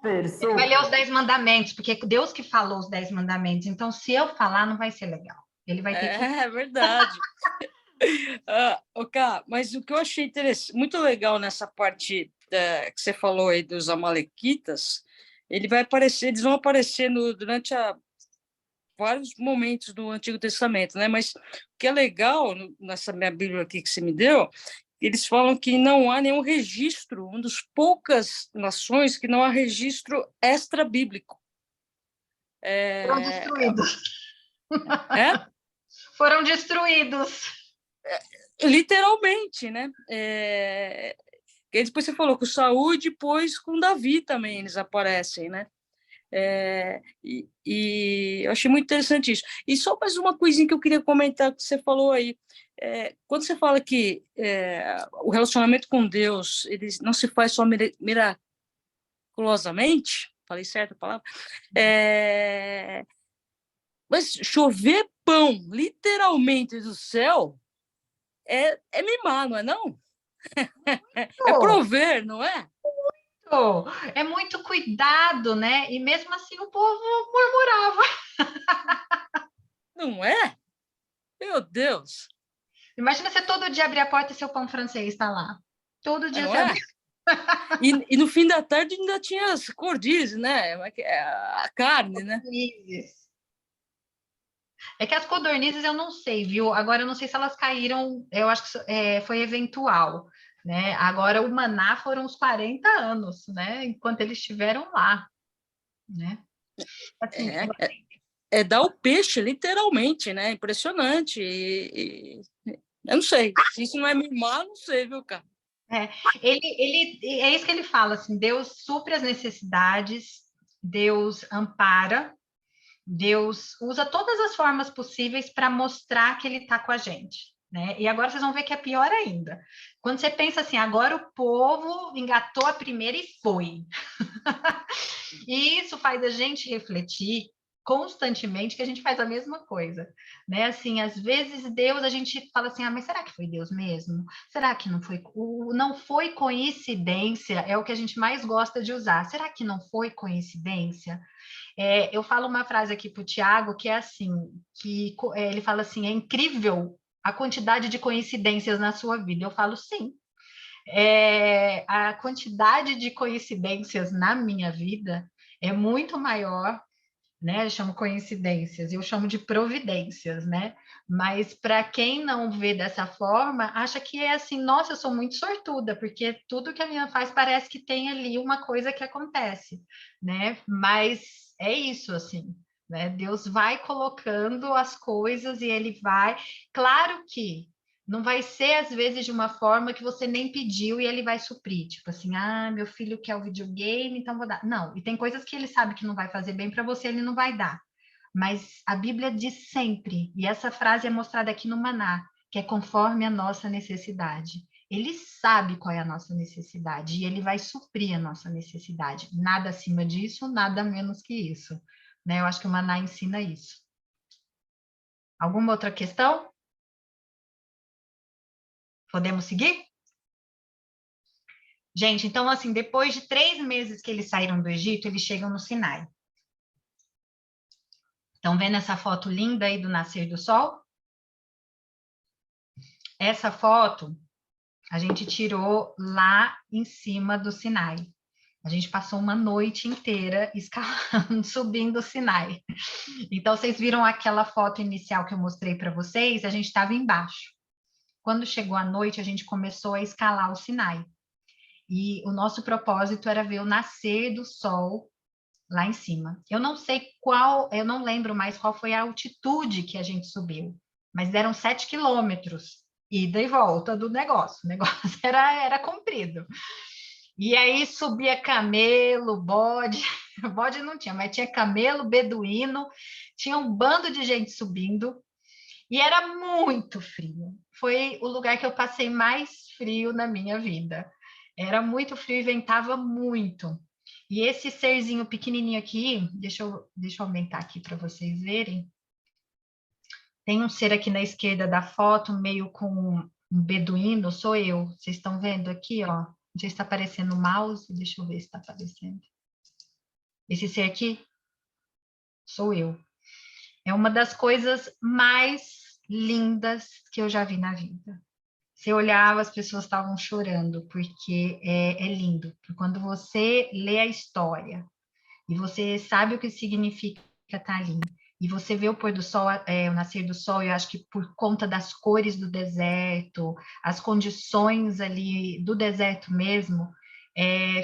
Ele vai ler os 10 mandamentos, porque é Deus que falou os 10 mandamentos. Então, se eu falar, não vai ser legal. Ele vai ter que... É verdade. Mas o que eu achei muito legal nessa parte que você falou aí dos amalequitas, eles vão aparecer durante vários momentos do Antigo Testamento, né? Mas o que é legal nessa minha Bíblia aqui que você me deu, eles falam que não há nenhum registro, uma das poucas nações que não há registro extra-bíblico. Foram destruídos. É? Foram destruídos. Literalmente, né? E depois você falou com Saul e depois com Davi também eles aparecem, né? E eu achei muito interessante isso. E só mais uma coisinha que eu queria comentar que você falou aí. Quando você fala que o relacionamento com Deus ele não se faz só miraculosamente, falei certo a palavra? Mas chover pão, literalmente, do céu, é mimar, não é não? É prover, não é? É muito cuidado, né? E mesmo assim o povo murmurava. Não é? Meu Deus! Imagina você todo dia abrir a porta e seu pão francês está lá. Todo dia Não você é? abre. E no fim da tarde ainda tinha as cordizes, né? A carne, né? É que as codornizes eu não sei, viu? Agora eu não sei se elas caíram, eu acho que foi eventual, né? Agora o maná foram os 40 anos, né? Enquanto eles estiveram lá, né? Assim, É dar o peixe, literalmente, né? Impressionante. Eu não sei. Se isso não é mimar, não sei, viu, cara? É isso que ele fala, assim, Deus supre as necessidades, Deus ampara, Deus usa todas as formas possíveis para mostrar que ele está com a gente, né? E agora vocês vão ver que é pior ainda. Quando você pensa assim, agora o povo engatou a primeira e foi. E isso faz a gente refletir constantemente que a gente faz a mesma coisa, né? Assim, às vezes Deus, a gente fala assim, mas será que foi Deus mesmo? Será que não foi? Não foi coincidência, é o que a gente mais gosta de usar. Será que não foi coincidência? Eu falo uma frase aqui para o Tiago que é assim, que ele fala assim, é incrível a quantidade de coincidências na sua vida. Eu falo sim. A quantidade de coincidências na minha vida é muito maior, né? Eu chamo coincidências, eu chamo de providências, né? Mas para quem não vê dessa forma, acha que é assim, nossa, eu sou muito sortuda, porque tudo que a minha faz parece que tem ali uma coisa que acontece, né? Mas é isso, assim, né? Deus vai colocando as coisas e ele vai. Claro que não vai ser, às vezes, de uma forma que você nem pediu e ele vai suprir. Tipo assim, meu filho quer o videogame, então vou dar. Não, e tem coisas que ele sabe que não vai fazer bem para você, ele não vai dar. Mas a Bíblia diz sempre, e essa frase é mostrada aqui no Maná, que é conforme a nossa necessidade. Ele sabe qual é a nossa necessidade e ele vai suprir a nossa necessidade. Nada acima disso, nada menos que isso, né? Eu acho que o Maná ensina isso. Alguma outra questão? Podemos seguir? Gente, então, assim, depois de 3 meses que eles saíram do Egito, eles chegam no Sinai. Estão vendo essa foto linda aí do nascer do sol? Essa foto a gente tirou lá em cima do Sinai. A gente passou uma noite inteira escalando, subindo o Sinai. Então, vocês viram aquela foto inicial que eu mostrei para vocês? A gente estava embaixo. Quando chegou a noite, a gente começou a escalar o Sinai. E o nosso propósito era ver o nascer do sol lá em cima. Eu não sei qual, eu não lembro mais qual foi a altitude que a gente subiu, mas deram 7 quilômetros, ida e volta do negócio. O negócio era comprido. E aí subia camelo, bode, bode não tinha, mas tinha camelo, beduíno, tinha um bando de gente subindo, e era muito frio. Foi o lugar que eu passei mais frio na minha vida. Era muito frio e ventava muito. E esse serzinho pequenininho aqui, deixa eu aumentar aqui para vocês verem. Tem um ser aqui na esquerda da foto, meio com um beduíno, sou eu. Vocês estão vendo aqui, ó? Não sei se está aparecendo o mouse, deixa eu ver se está aparecendo. Esse ser aqui sou eu. É uma das coisas mais lindas que eu já vi na vida. Você olhava, as pessoas estavam chorando, porque é lindo. Quando você lê a história e você sabe o que significa estar ali, e você vê o pôr do sol, o nascer do sol, eu acho que por conta das cores do deserto, as condições ali do deserto mesmo,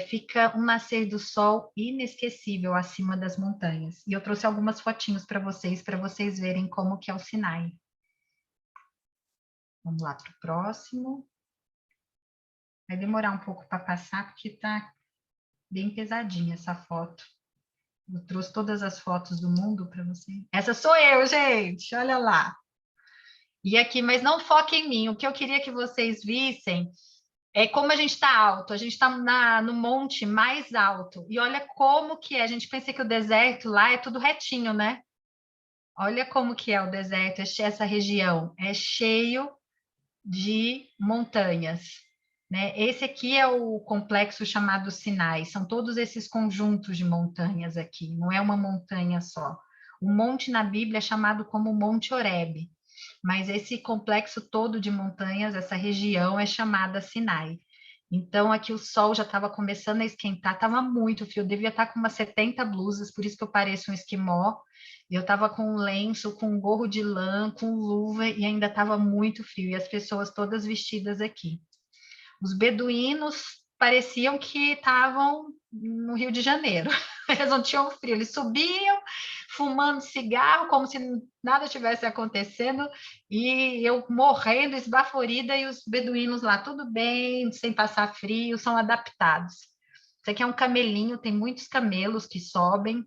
fica um nascer do sol inesquecível acima das montanhas. E eu trouxe algumas fotinhos para vocês verem como que é o Sinai. Vamos lá para o próximo. Vai demorar um pouco para passar, porque está bem pesadinha essa foto. Eu trouxe todas as fotos do mundo para vocês. Essa sou eu, gente! Olha lá. E aqui, mas não foque em mim. O que eu queria que vocês vissem é como a gente está alto. A gente está no monte mais alto. E olha como que é. A gente pensa que o deserto lá é tudo retinho, né? Olha como que é o deserto, essa região. É cheio de montanhas, né? Esse aqui é o complexo chamado Sinai, são todos esses conjuntos de montanhas aqui, não é uma montanha só. O monte na Bíblia é chamado como Monte Horebe, mas esse complexo todo de montanhas, essa região é chamada Sinai. Então, aqui o sol já estava começando a esquentar, estava muito frio, devia estar com umas 70 blusas, por isso que eu pareço um esquimó. Eu estava com um lenço, com um gorro de lã, com luva, e ainda estava muito frio, e as pessoas todas vestidas aqui. Os beduínos pareciam que estavam no Rio de Janeiro, eles não tinham frio, eles subiam fumando cigarro, como se nada tivesse acontecendo, e eu morrendo, esbaforida, e os beduínos lá, tudo bem, sem passar frio, são adaptados. Isso aqui é um camelinho, tem muitos camelos que sobem,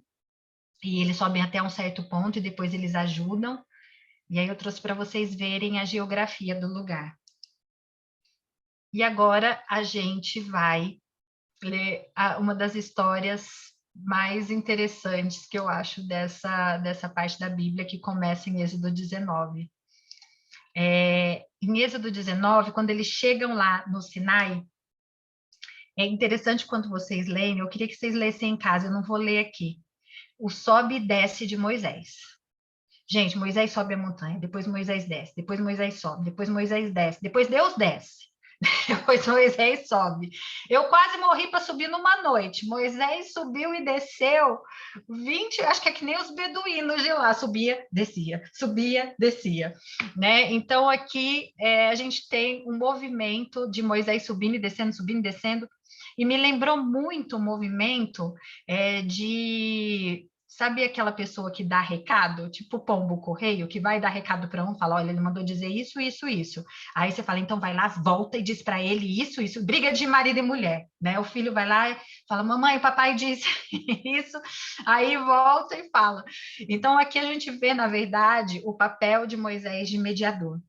e eles sobem até um certo ponto, e depois eles ajudam, e aí eu trouxe para vocês verem a geografia do lugar. E agora a gente vai ler uma das histórias mais interessantes que eu acho dessa parte da Bíblia, que começa em Êxodo 19. Em Êxodo 19, quando eles chegam lá no Sinai, é interessante quando vocês leem, eu queria que vocês lessem em casa, eu não vou ler aqui. O sobe e desce de Moisés. Gente, Moisés sobe a montanha, depois Moisés desce, depois Moisés sobe, depois Moisés desce, depois Deus desce. Depois Moisés sobe. Eu quase morri para subir numa noite. Moisés subiu e desceu 20, acho que é que nem os beduínos de lá, subia, descia, né? Então aqui a gente tem um movimento de Moisés subindo e descendo, e me lembrou muito o movimento de... Sabe aquela pessoa que dá recado, tipo pombo correio, que vai dar recado para um, fala, olha, ele mandou dizer isso, isso, isso. Aí você fala, então vai lá, volta e diz para ele isso, isso. Briga de marido e mulher, né? O filho vai lá e fala, mamãe, o papai disse isso. Aí volta e fala. Então aqui a gente vê, na verdade, o papel de Moisés de mediador.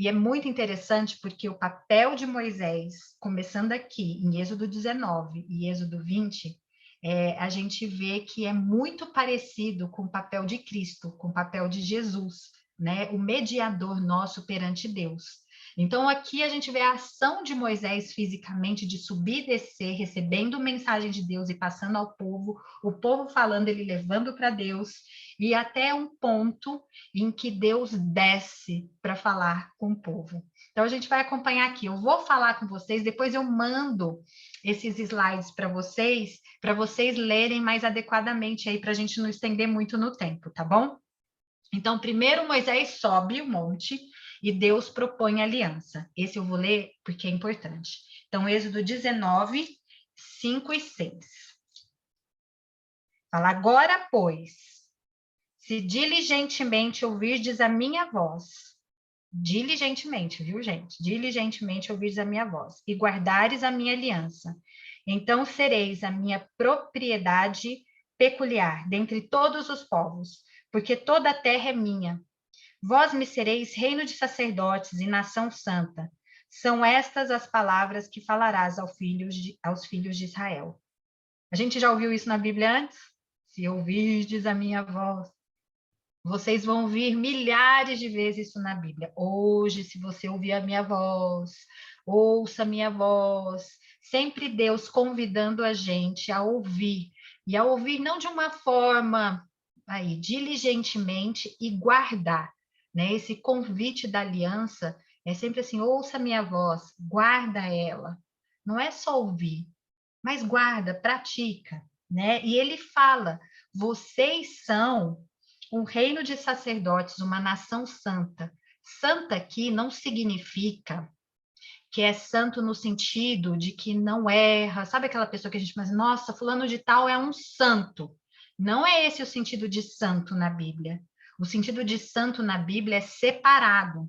E é muito interessante porque o papel de Moisés, começando aqui em Êxodo 19 e Êxodo 20, a gente vê que é muito parecido com o papel de Cristo, com o papel de Jesus, né? O mediador nosso perante Deus. Então, aqui a gente vê a ação de Moisés fisicamente, de subir e descer, recebendo mensagem de Deus e passando ao povo, o povo falando, ele levando para Deus, e até um ponto em que Deus desce para falar com o povo. Então, a gente vai acompanhar aqui. Eu vou falar com vocês, depois eu mando esses slides para vocês lerem mais adequadamente aí, para a gente não estender muito no tempo, tá bom? Então, primeiro Moisés sobe o monte e Deus propõe aliança. Esse eu vou ler porque é importante. Então, Êxodo 19, 5 e 6. Fala, agora, pois, se diligentemente ouvirdes a minha voz, diligentemente, viu, gente? Diligentemente ouvirdes a minha voz e guardares a minha aliança, então sereis a minha propriedade peculiar dentre todos os povos, porque toda a terra é minha. Vós me sereis reino de sacerdotes e nação santa. São estas as palavras que falarás aos filhos de Israel. A gente já ouviu isso na Bíblia antes? Se ouvirdes a minha voz. Vocês vão ouvir milhares de vezes isso na Bíblia. Hoje, se você ouvir a minha voz, ouça a minha voz. Sempre Deus convidando a gente a ouvir. E a ouvir não de uma forma aí, diligentemente e guardar. Né? Esse convite da aliança é sempre assim, ouça a minha voz, guarda ela. Não é só ouvir, mas guarda, pratica. Né? E ele fala, vocês são um reino de sacerdotes, uma nação santa. Santa aqui não significa que é santo no sentido de que não erra. Sabe aquela pessoa que a gente pensa, nossa, fulano de tal é um santo. Não é esse o sentido de santo na Bíblia. O sentido de santo na Bíblia é separado.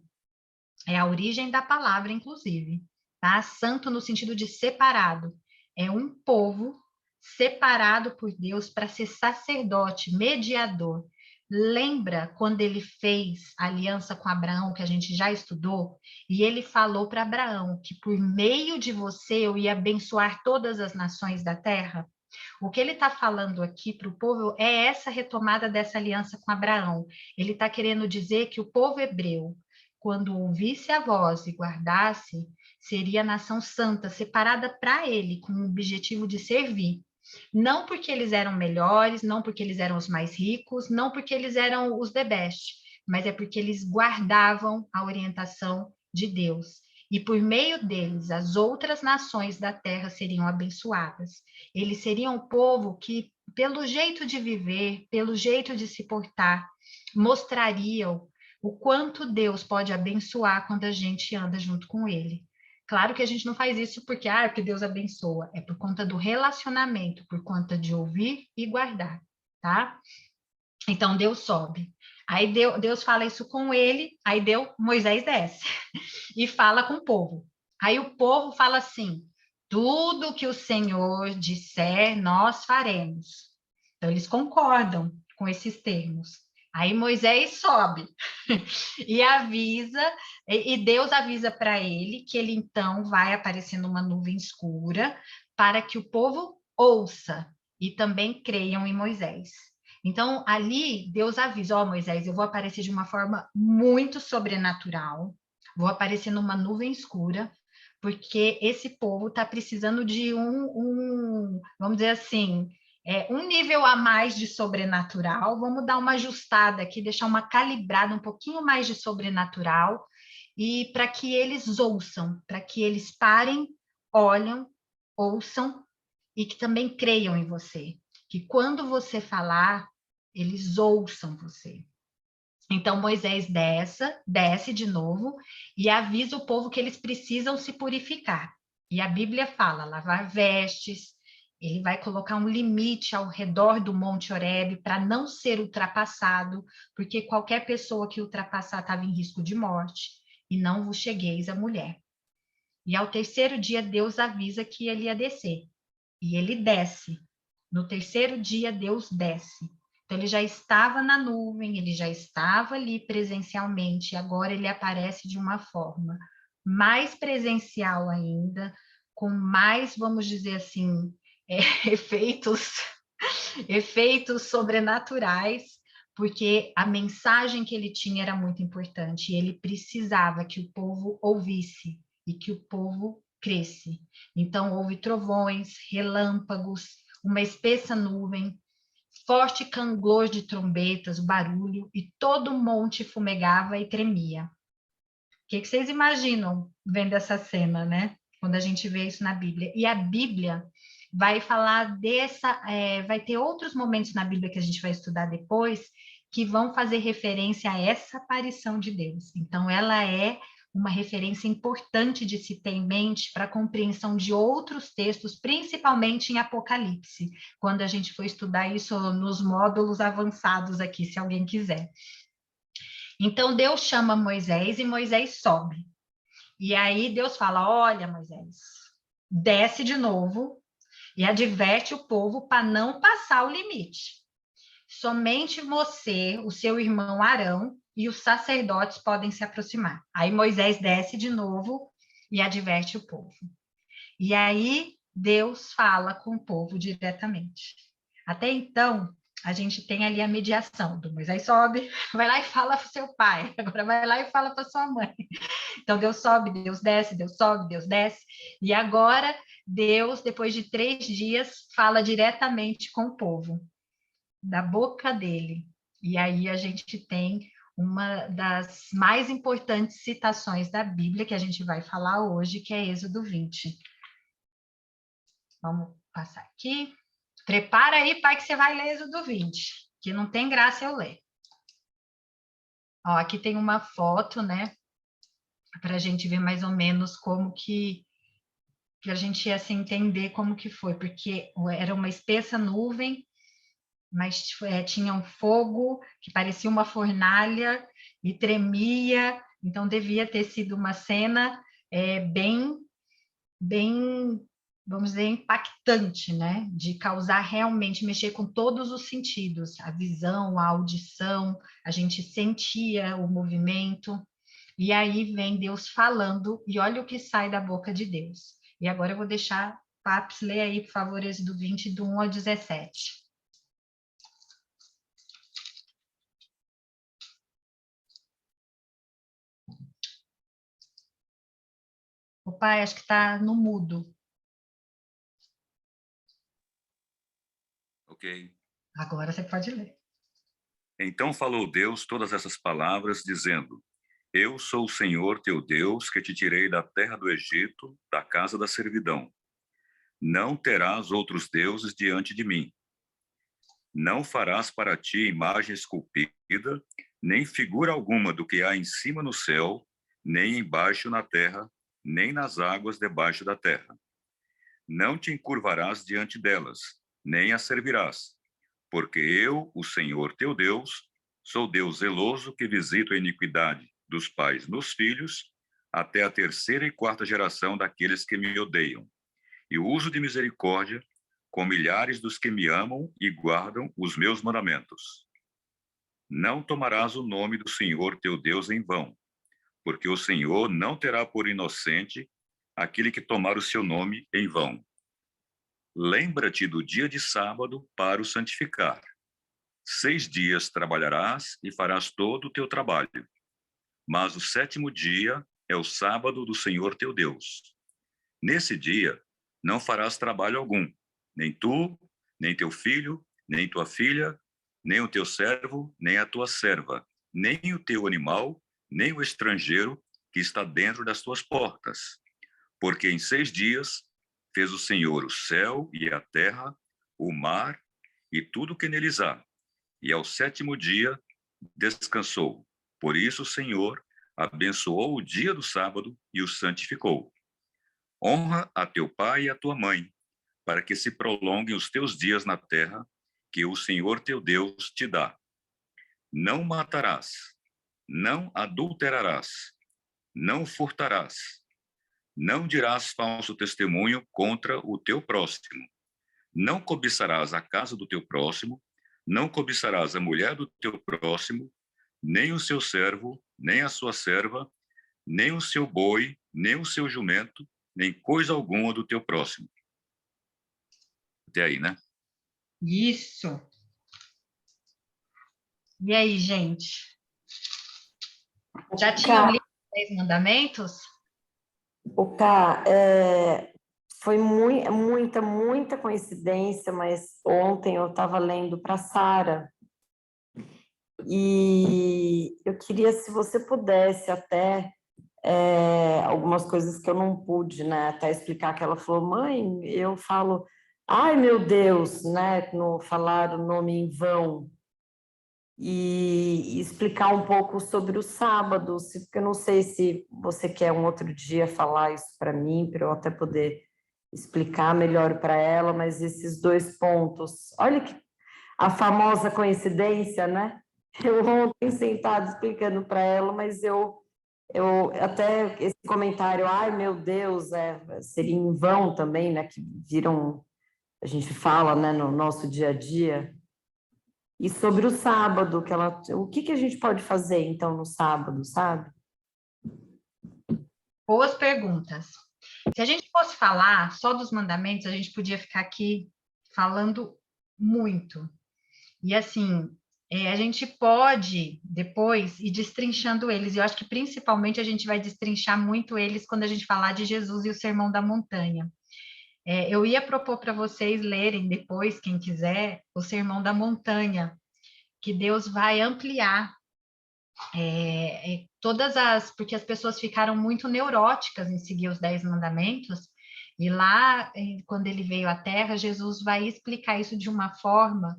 É a origem da palavra, inclusive. Tá? Santo no sentido de separado. É um povo separado por Deus para ser sacerdote, mediador. Lembra quando ele fez aliança com Abraão, que a gente já estudou? E ele falou para Abraão que por meio de você eu ia abençoar todas as nações da terra? O que ele está falando aqui para o povo é essa retomada dessa aliança com Abraão. Ele está querendo dizer que o povo hebreu, quando ouvisse a voz e guardasse, seria a nação santa, separada para ele, com o objetivo de servir. Não porque eles eram melhores, não porque eles eram os mais ricos, não porque eles eram os the best, mas é porque eles guardavam a orientação de Deus. E por meio deles, as outras nações da terra seriam abençoadas. Eles seriam o povo que, pelo jeito de viver, pelo jeito de se portar, mostrariam o quanto Deus pode abençoar quando a gente anda junto com ele. Claro que a gente não faz isso porque Deus abençoa, é por conta do relacionamento, por conta de ouvir e guardar, tá? Então, Deus sobe. Aí Deus fala isso com ele, aí Moisés desce e fala com o povo. Aí o povo fala assim, tudo que o Senhor disser, nós faremos. Então, eles concordam com esses termos. Aí Moisés sobe e avisa, e Deus avisa para ele que ele então vai aparecer numa nuvem escura para que o povo ouça e também creiam em Moisés. Então, ali, Deus avisa, Moisés, eu vou aparecer de uma forma muito sobrenatural, vou aparecer numa nuvem escura, porque esse povo está precisando de vamos dizer assim, um nível a mais de sobrenatural, vamos dar uma ajustada aqui, deixar uma calibrada, um pouquinho mais de sobrenatural, e para que eles ouçam, para que eles parem, olham, ouçam, e que também creiam em você, que quando você falar, eles ouçam você. Então, Moisés desce de novo e avisa o povo que eles precisam se purificar. E a Bíblia fala, lavar vestes, ele vai colocar um limite ao redor do Monte Horebe para não ser ultrapassado, porque qualquer pessoa que ultrapassar estava em risco de morte, e não vos chegueis a mulher. E ao terceiro dia, Deus avisa que ele ia descer. E ele desce. No terceiro dia, Deus desce. Então, ele já estava na nuvem, ele já estava ali presencialmente, e agora ele aparece de uma forma mais presencial ainda, com mais, vamos dizer assim, efeitos sobrenaturais, porque a mensagem que ele tinha era muito importante, e ele precisava que o povo ouvisse e que o povo cresce. Então, houve trovões, relâmpagos, uma espessa nuvem, forte canglor de trombetas, barulho, e todo o monte fumegava e tremia. O que vocês imaginam vendo essa cena, né? Quando a gente vê isso na Bíblia. E a Bíblia vai falar vai ter outros momentos na Bíblia que a gente vai estudar depois, que vão fazer referência a essa aparição de Deus. Então, ela é uma referência importante de se ter em mente para a compreensão de outros textos, principalmente em Apocalipse, quando a gente for estudar isso nos módulos avançados aqui, se alguém quiser. Então, Deus chama Moisés e Moisés sobe. E aí Deus fala, olha, Moisés, desce de novo e adverte o povo para não passar o limite. Somente você, o seu irmão Arão e os sacerdotes podem se aproximar. Aí Moisés desce de novo e adverte o povo. E aí Deus fala com o povo diretamente. Até então, a gente tem ali a mediação do Moisés sobe, vai lá e fala para o seu pai, agora vai lá e fala para sua mãe. Então, Deus sobe, Deus desce, Deus sobe, Deus desce. E agora, Deus, depois de 3 dias, fala diretamente com o povo, da boca dele. E aí a gente tem uma das mais importantes citações da Bíblia que a gente vai falar hoje, que é Êxodo 20. Vamos passar aqui. Prepara aí, pai, que você vai ler Êxodo 20, que não tem graça eu ler. Ó, aqui tem uma foto, né, para a gente ver mais ou menos como que a gente ia se entender como que foi, porque era uma espessa nuvem, mas tinha um fogo que parecia uma fornalha e tremia, então devia ter sido uma cena bem, vamos dizer, impactante, né? De causar realmente, mexer com todos os sentidos, a visão, a audição, a gente sentia o movimento, e aí vem Deus falando, e olha o que sai da boca de Deus. E agora eu vou deixar Paps ler aí, por favor, Êxodo 20, do 1 ao 17. O pai, acho que está no mudo. Ok. Agora você pode ler. Então falou Deus todas essas palavras, dizendo: Eu sou o Senhor teu Deus, que te tirei da terra do Egito, da casa da servidão. Não terás outros deuses diante de mim. Não farás para ti imagem esculpida, nem figura alguma do que há em cima no céu, nem embaixo na terra, nem nas águas debaixo da terra. Não te encurvarás diante delas, nem as servirás, porque eu, o Senhor teu Deus, sou Deus zeloso que visito a iniquidade dos pais nos filhos, até a 3ª e 4ª geração daqueles que me odeiam, e uso de misericórdia com milhares dos que me amam e guardam os meus mandamentos. Não tomarás o nome do Senhor teu Deus em vão, porque o Senhor não terá por inocente aquele que tomar o seu nome em vão. Lembra-te do dia de sábado para o santificar. 6 dias trabalharás e farás todo o teu trabalho. Mas o 7º dia é o sábado do Senhor teu Deus. Nesse dia não farás trabalho algum, nem tu, nem teu filho, nem tua filha, nem o teu servo, nem a tua serva, nem o teu animal, nem o estrangeiro que está dentro das tuas portas. Porque em 6 dias fez o Senhor o céu e a terra, o mar e tudo que neles há. E ao 7º dia descansou. Por isso o Senhor abençoou o dia do sábado e o santificou. Honra a teu pai e a tua mãe, para que se prolonguem os teus dias na terra, que o Senhor teu Deus te dá. Não matarás, não adulterarás, não furtarás, não dirás falso testemunho contra o teu próximo, não cobiçarás a casa do teu próximo, Não cobiçarás a mulher do teu próximo, nem o seu servo, nem a sua serva, nem o seu boi, nem o seu jumento, nem coisa alguma do teu próximo. Até aí, né? Isso. E aí, gente? Já tinham lido os 10 mandamentos? O Cá, foi muita coincidência, mas ontem eu estava lendo para Sara e eu queria, se você pudesse até, algumas coisas que eu não pude, né, até explicar, que ela falou, mãe, eu falo, ai meu Deus, né, no falar o nome em vão, e explicar um pouco sobre o sábado, porque eu não sei se você quer um outro dia falar isso para mim, para eu até poder explicar melhor para ela, mas esses 2 pontos, olha que a famosa coincidência, né? Eu ontem sentado explicando para ela, mas eu até esse comentário, ai meu Deus, seria em vão também, né? Que viram, a gente fala, né, no nosso dia a dia. E sobre o sábado, o que a gente pode fazer, então, no sábado, sabe? Boas perguntas. Se a gente fosse falar só dos mandamentos, a gente podia ficar aqui falando muito. E, assim, a gente pode, depois, ir destrinchando eles. E eu acho que, principalmente, a gente vai destrinchar muito eles quando a gente falar de Jesus e o Sermão da Montanha. Eu ia propor para vocês lerem depois, quem quiser, o Sermão da Montanha, que Deus vai ampliar porque as pessoas ficaram muito neuróticas em seguir os 10 mandamentos, e lá, quando ele veio à Terra, Jesus vai explicar isso de uma forma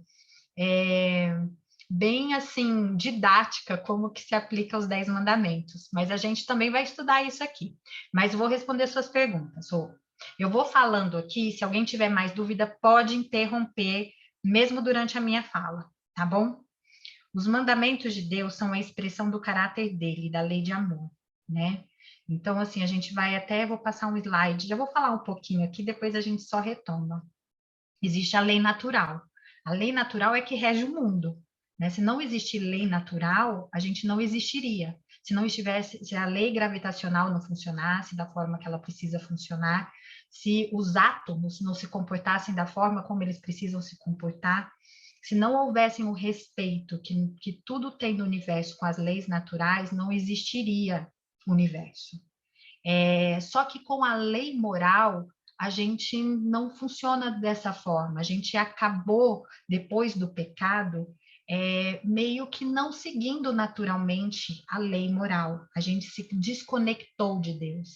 bem, assim, didática, como que se aplica os 10 mandamentos, mas a gente também vai estudar isso aqui, mas vou responder suas perguntas. Eu vou falando aqui, se alguém tiver mais dúvida, pode interromper, mesmo durante a minha fala, tá bom? Os mandamentos de Deus são a expressão do caráter dele, da lei de amor, né? Então, assim, a gente vai até, vou passar um slide, já vou falar um pouquinho aqui, depois a gente só retoma. Existe a lei natural. A lei natural é que rege o mundo, né? Se não existir lei natural, a gente não existiria. Se a lei gravitacional não funcionasse da forma que ela precisa funcionar, se os átomos não se comportassem da forma como eles precisam se comportar, se não houvessem o respeito que tudo tem no universo com as leis naturais, não existiria universo. Só que com a lei moral, a gente não funciona dessa forma. A gente acabou, depois do pecado, meio que não seguindo naturalmente a lei moral. A gente se desconectou de Deus.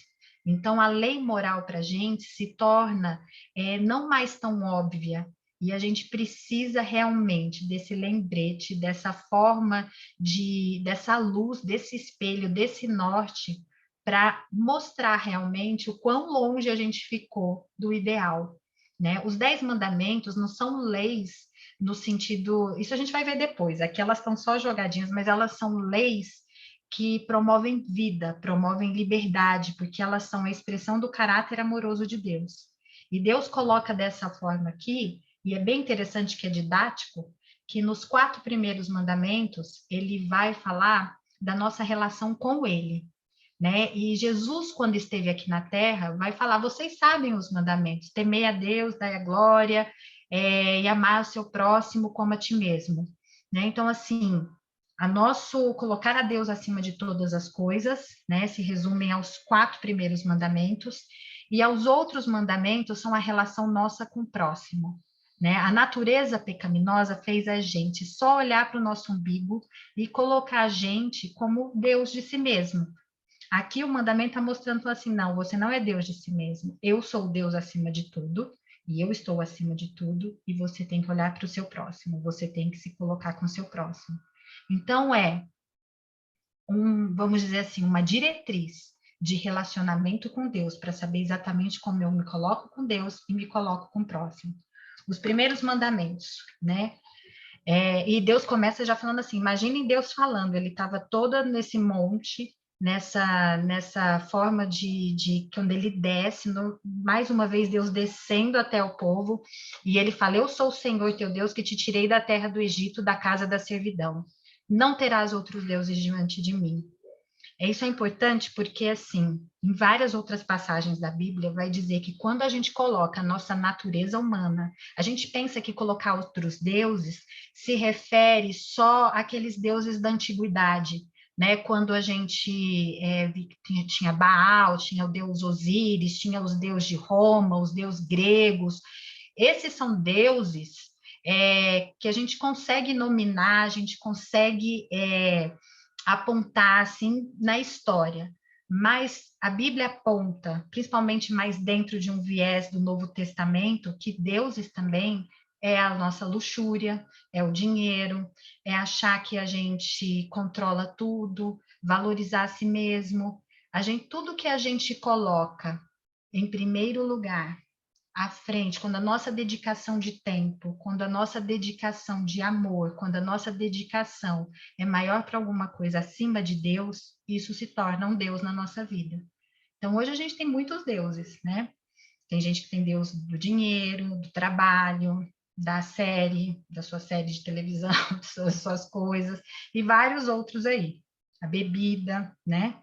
Então, a lei moral para a gente se torna não mais tão óbvia, e a gente precisa realmente desse lembrete, dessa forma, dessa luz, desse espelho, desse norte, para mostrar realmente o quão longe a gente ficou do ideal, né? Os 10 mandamentos não são leis no sentido... Isso a gente vai ver depois, aqui elas estão só jogadinhas, mas elas são leis que promovem vida, promovem liberdade, porque elas são a expressão do caráter amoroso de Deus. E Deus coloca dessa forma aqui, e é bem interessante que é didático, que nos 4 primeiros mandamentos, ele vai falar da nossa relação com ele, né? E Jesus, quando esteve aqui na Terra, vai falar, vocês sabem os mandamentos, temei a Deus, dai a glória, e amar o seu próximo como a ti mesmo, né? Então, assim, colocar a Deus acima de todas as coisas, né? Se resumem aos 4 primeiros mandamentos, e aos outros mandamentos são a relação nossa com o próximo, né? A natureza pecaminosa fez a gente só olhar para o nosso umbigo e colocar a gente como Deus de si mesmo. Aqui o mandamento está mostrando assim, não, você não é Deus de si mesmo, eu sou Deus acima de tudo, e eu estou acima de tudo, e você tem que olhar para o seu próximo, você tem que se colocar com o seu próximo. Então, vamos dizer assim, uma diretriz de relacionamento com Deus, para saber exatamente como eu me coloco com Deus e me coloco com o próximo. Os primeiros mandamentos, né? E Deus começa já falando assim, imaginem Deus falando, ele estava todo nesse monte, nessa forma de quando ele desce, mais uma vez Deus descendo até o povo, e ele fala, eu sou o Senhor teu Deus que te tirei da terra do Egito, da casa da servidão. Não terás outros deuses diante de mim. Isso é importante porque, assim, em várias outras passagens da Bíblia, vai dizer que quando a gente coloca a nossa natureza humana, a gente pensa que colocar outros deuses se refere só àqueles deuses da antiguidade, né? Quando a gente tinha Baal, tinha o deus Osíris, tinha os deuses de Roma, os deuses gregos. Esses são deuses que a gente consegue nominar, a gente consegue apontar assim na história, mas a Bíblia aponta, principalmente mais dentro de um viés do Novo Testamento, que deuses também é a nossa luxúria, é o dinheiro, é achar que a gente controla tudo, valorizar a si mesmo. Tudo que a gente coloca em primeiro lugar, à frente, quando a nossa dedicação de tempo, quando a nossa dedicação de amor, quando a nossa dedicação é maior para alguma coisa acima de Deus, isso se torna um Deus na nossa vida. Então, hoje a gente tem muitos deuses, né? Tem gente que tem Deus do dinheiro, do trabalho, da série, da sua série de televisão, das suas coisas, e vários outros aí. A bebida, né?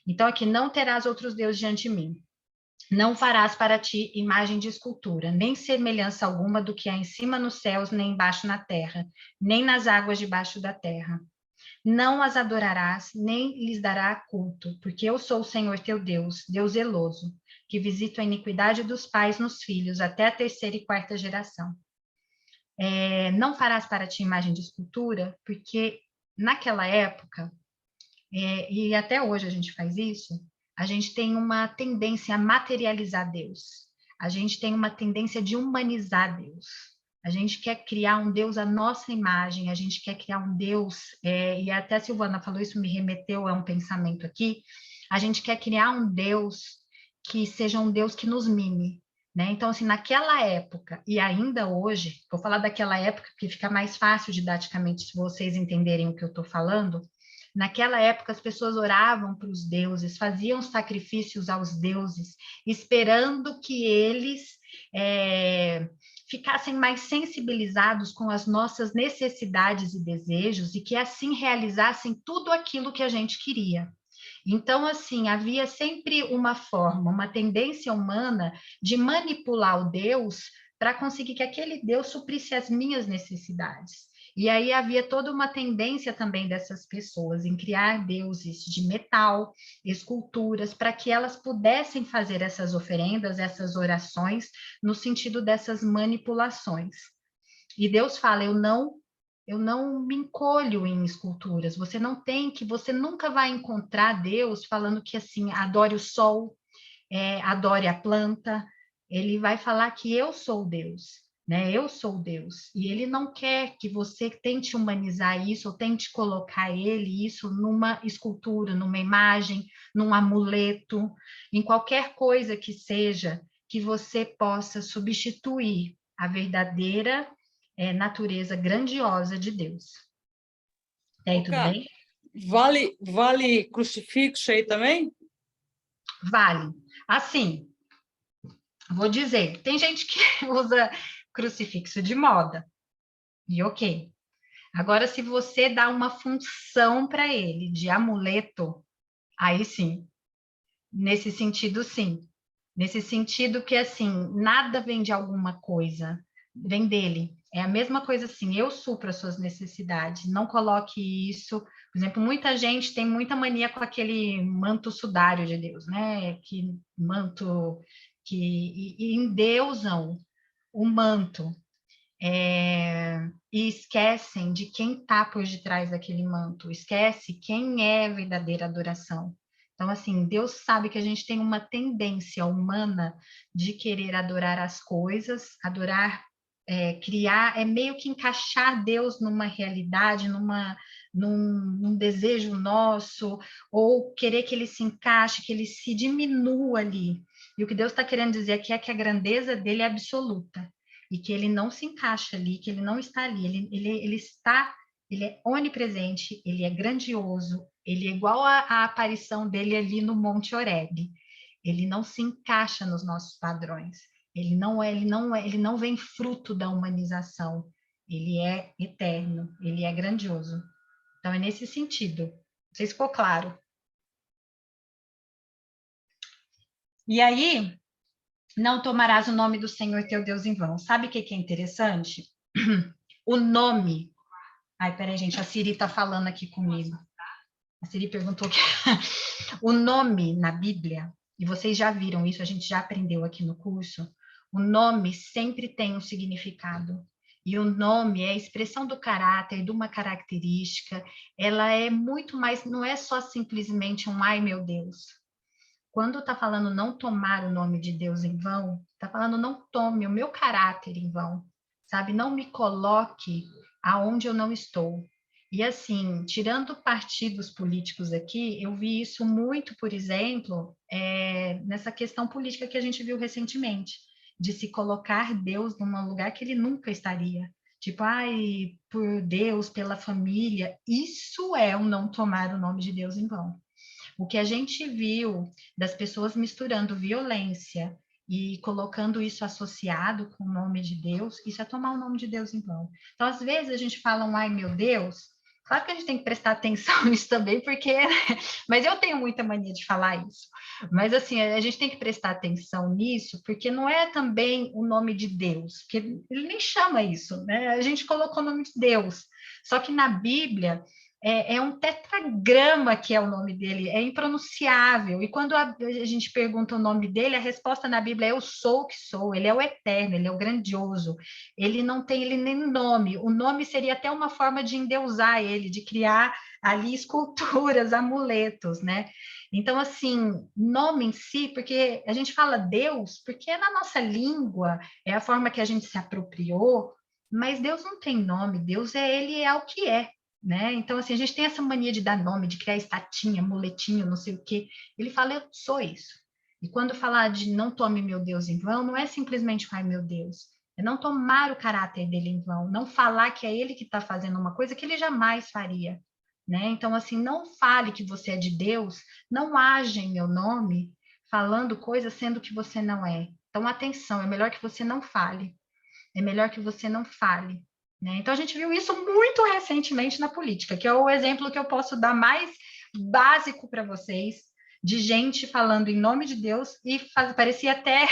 Então, aqui, não terás outros deuses diante de mim. Não farás para ti imagem de escultura, nem semelhança alguma do que há em cima nos céus, nem embaixo na terra, nem nas águas debaixo da terra. Não as adorarás, nem lhes dará culto, porque eu sou o Senhor teu Deus, Deus zeloso, que visito a iniquidade dos pais nos filhos, até a terceira e quarta geração. Não farás para ti imagem de escultura, porque naquela época, e até hoje a gente faz isso, a gente tem uma tendência a materializar Deus. A gente tem uma tendência de humanizar Deus. A gente quer criar um Deus à nossa imagem, a gente quer criar um Deus, e até a Silvana falou isso, me remeteu a um pensamento aqui, a gente quer criar um Deus que seja um Deus que nos mime, né? Então, assim, naquela época, e ainda hoje, vou falar daquela época que fica mais fácil didaticamente se vocês entenderem o que eu estou falando. Naquela época, as pessoas oravam para os deuses, faziam sacrifícios aos deuses, esperando que eles ficassem mais sensibilizados com as nossas necessidades e desejos e que assim realizassem tudo aquilo que a gente queria. Então, assim, havia sempre uma forma, uma tendência humana de manipular o Deus para conseguir que aquele Deus suprisse as minhas necessidades. E aí havia toda uma tendência também dessas pessoas em criar deuses de metal, esculturas, para que elas pudessem fazer essas oferendas, essas orações, no sentido dessas manipulações. E Deus fala, eu não me encolho em esculturas, você nunca vai encontrar Deus falando que assim, adore o sol, adore a planta, ele vai falar que eu sou Deus. Né? Eu sou Deus, e ele não quer que você tente humanizar isso, ou tente colocar isso numa escultura, numa imagem, num amuleto, em qualquer coisa que seja, que você possa substituir a verdadeira natureza grandiosa de Deus. E aí, tudo bem? Vale crucifixo aí também? Vale. Assim, vou dizer, tem gente que usa crucifixo de moda, e ok. Agora, se você dá uma função para ele de amuleto, aí sim, nesse sentido, sim. Nesse sentido que, assim, nada vem de alguma coisa, vem dele. É a mesma coisa assim, eu supro as suas necessidades, não coloque isso. Por exemplo, muita gente tem muita mania com aquele manto sudário de Deus, né? Que manto e endeusam o manto, e esquecem de quem está por detrás daquele manto, esquece quem é a verdadeira adoração. Então, assim, Deus sabe que a gente tem uma tendência humana de querer adorar as coisas, criar, meio que encaixar Deus numa realidade, num desejo nosso, ou querer que ele se encaixe, que ele se diminua ali. E o que Deus está querendo dizer aqui é que a grandeza dele é absoluta, e que ele não se encaixa ali, que ele não está ali, ele é onipresente, ele é grandioso, Ele é igual a aparição dele ali no Monte Horebe. Ele não se encaixa nos nossos padrões. Ele não vem fruto da humanização. Ele é eterno, ele é grandioso. Então, é nesse sentido. Não sei se ficou claro. E aí, não tomarás o nome do Senhor teu Deus em vão. Sabe o que é interessante? O nome. Ai, peraí, gente, a Siri está falando aqui comigo. A Siri perguntou que o nome na Bíblia, e vocês já viram isso, a gente já aprendeu aqui no curso, o nome sempre tem um significado. E o nome é a expressão do caráter, de uma característica, ela é muito mais, não é só simplesmente um ai meu Deus. Quando está falando não tomar o nome de Deus em vão, está falando não tome o meu caráter em vão, sabe? Não me coloque aonde eu não estou. E assim, tirando partidos políticos aqui, eu vi isso muito, por exemplo, nessa questão política que a gente viu recentemente, de se colocar Deus num lugar que ele nunca estaria. Tipo, ai, por Deus, pela família, isso é um não tomar o nome de Deus em vão. O que a gente viu das pessoas misturando violência e colocando isso associado com o nome de Deus, isso é tomar o nome de Deus em vão. Então, às vezes, a gente fala ai meu Deus, claro que a gente tem que prestar atenção nisso também, porque... Mas eu tenho muita mania de falar isso. Mas, assim, a gente tem que prestar atenção nisso, porque não é também o nome de Deus, porque ele nem chama isso, né? A gente colocou o nome de Deus. Só que na Bíblia... É um tetragrama que é o nome dele, é impronunciável. E quando a gente pergunta o nome dele, a resposta na Bíblia é eu sou o que sou, ele é o eterno, ele é o grandioso. Ele não tem ele nem nome. O nome seria até uma forma de endeusar ele, de criar ali esculturas, amuletos, né? Então, assim, nome em si, porque a gente fala Deus, porque é na nossa língua, é a forma que a gente se apropriou, mas Deus não tem nome, Deus ele é o que é. Né? Então, assim, a gente tem essa mania de dar nome, de criar estatinha, muletinho, não sei o quê. Ele fala, eu sou isso. E quando falar de não tome meu Deus em vão, não é simplesmente, ai meu Deus, é não tomar o caráter dele em vão, não falar que é ele que está fazendo uma coisa que ele jamais faria. Né? Então, assim, não fale que você é de Deus, não age em meu nome, falando coisas sendo que você não é. Então, atenção, é melhor que você não fale. É melhor que você não fale. Né? Então, a gente viu isso muito recentemente na política, que é o exemplo que eu posso dar mais básico para vocês, de gente falando em nome de Deus e parecia até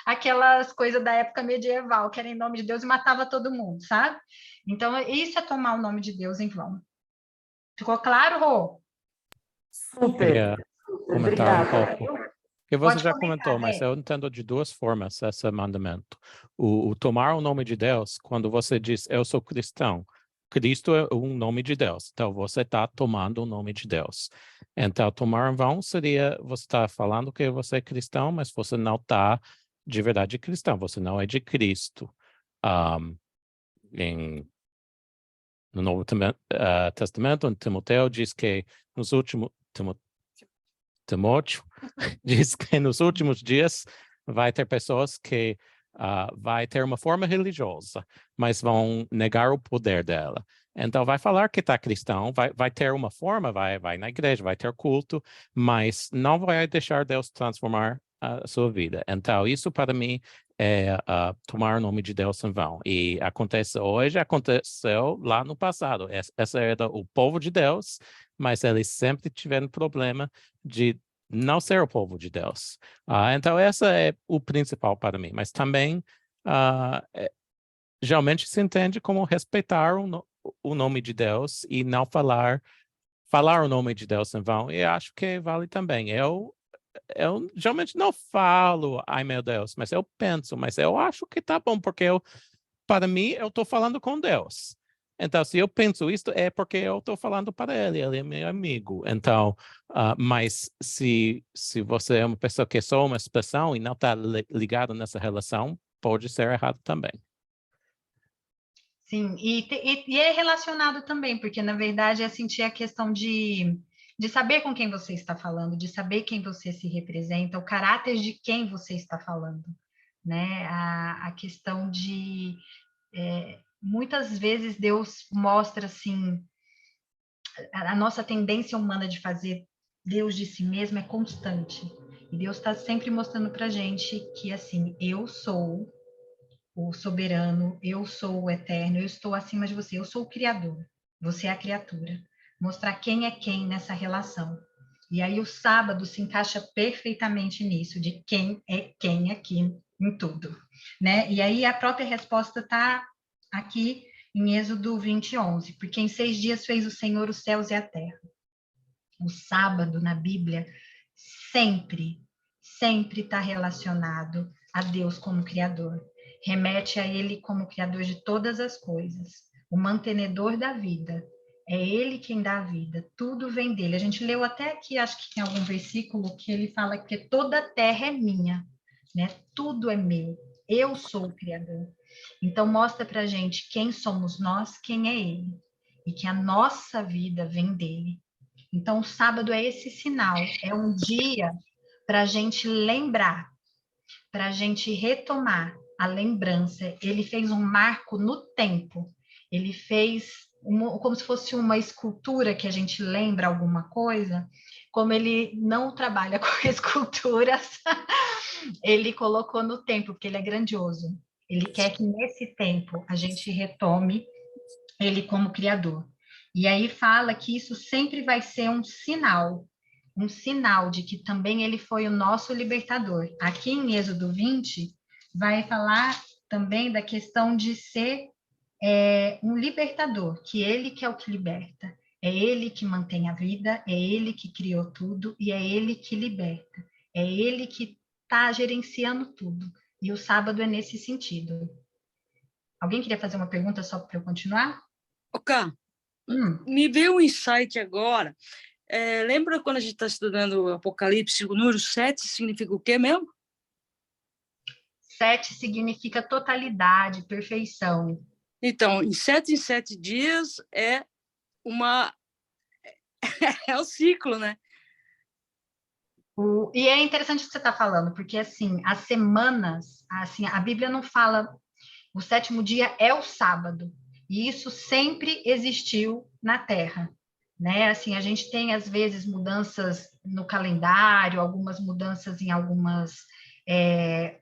aquelas coisas da época medieval, que era em nome de Deus e matava todo mundo, sabe? Então, isso é tomar o nome de Deus em vão. Ficou claro, Rô? Super, Queria super, comentar um obrigada. pouco. Que você Pode já comentar, comentou, mas Rê. eu entendo de duas formas esse mandamento. O tomar o nome de Deus, quando você diz eu sou cristão, Cristo é um nome de Deus, então você está tomando o nome de Deus. Então, tomar em vão seria você está falando que você é cristão, mas você não está de verdade cristão, você não é de Cristo. No Novo Testamento, em Timoteu, diz que nos últimos... Timóteo diz que nos últimos dias vai ter pessoas que vai ter uma forma religiosa, mas vão negar o poder dela. Então, vai falar que está cristão, vai ter uma forma, vai na igreja, vai ter culto, mas não vai deixar Deus transformar a sua vida. Então, isso para mim é tomar o nome de Deus em vão. E acontece hoje, aconteceu lá no passado. Essa era o povo de Deus, mas eles sempre tiveram problema de não ser o povo de Deus. Então, essa é o principal para mim. Mas também, geralmente se entende como respeitar o nome de Deus e não falar o nome de Deus em vão. E acho que vale também. Eu geralmente não falo, ai meu Deus, mas eu penso, mas eu acho que tá bom, porque para mim, eu estou falando com Deus. Então, se eu penso isso, é porque eu estou falando para ele é meu amigo. Então, mas se você é uma pessoa que é só uma expressão e não está ligado nessa relação, pode ser errado também. Sim, e é relacionado também, porque na verdade é sentir a questão de saber com quem você está falando, de saber quem você se representa, o caráter de quem você está falando, né? A questão de muitas vezes Deus mostra assim a nossa tendência humana de fazer Deus de si mesmo é constante. E Deus está sempre mostrando para a gente que, assim, eu sou o soberano, eu sou o eterno, eu estou acima de você, eu sou o criador, você é a criatura. Mostrar quem é quem nessa relação. E aí o sábado se encaixa perfeitamente nisso, de quem é quem aqui em tudo, né? E aí a própria resposta está aqui em Êxodo 20:11, porque em 6 dias fez o Senhor os céus e a terra. O sábado na Bíblia sempre está relacionado a Deus como Criador. Remete a Ele como Criador de todas as coisas, o mantenedor da vida. É Ele quem dá a vida, tudo vem dele. A gente leu até aqui, acho que em algum versículo, que ele fala que toda a terra é minha, né? Tudo é meu, eu sou o Criador. Então mostra pra gente quem somos nós, quem é Ele, e que a nossa vida vem dele. Então, o sábado é esse sinal, é um dia para a gente lembrar, para a gente retomar a lembrança. Ele fez um marco no tempo, ele fez como se fosse uma escultura que a gente lembra alguma coisa, como ele não trabalha com esculturas, ele colocou no tempo, porque ele é grandioso. Ele quer que nesse tempo a gente retome ele como criador. E aí fala que isso sempre vai ser um sinal de que também ele foi o nosso libertador. Aqui em Êxodo 20, vai falar também da questão de ser um libertador, que ele que é o que liberta, é ele que mantém a vida, é ele que criou tudo e é ele que liberta, é ele que está gerenciando tudo. E o sábado é nesse sentido. Alguém queria fazer uma pergunta só para eu continuar? Cá, me veio um insight agora. Lembra quando a gente está estudando o Apocalipse, o número 7 significa o quê mesmo? 7 significa totalidade, perfeição. Então, em 7 dias é é o ciclo, né? E é interessante o que você está falando, porque assim, as semanas, assim, a Bíblia não fala, o 7º dia é o sábado, e isso sempre existiu na Terra, né? Assim, a gente tem às vezes mudanças no calendário, algumas mudanças em algumas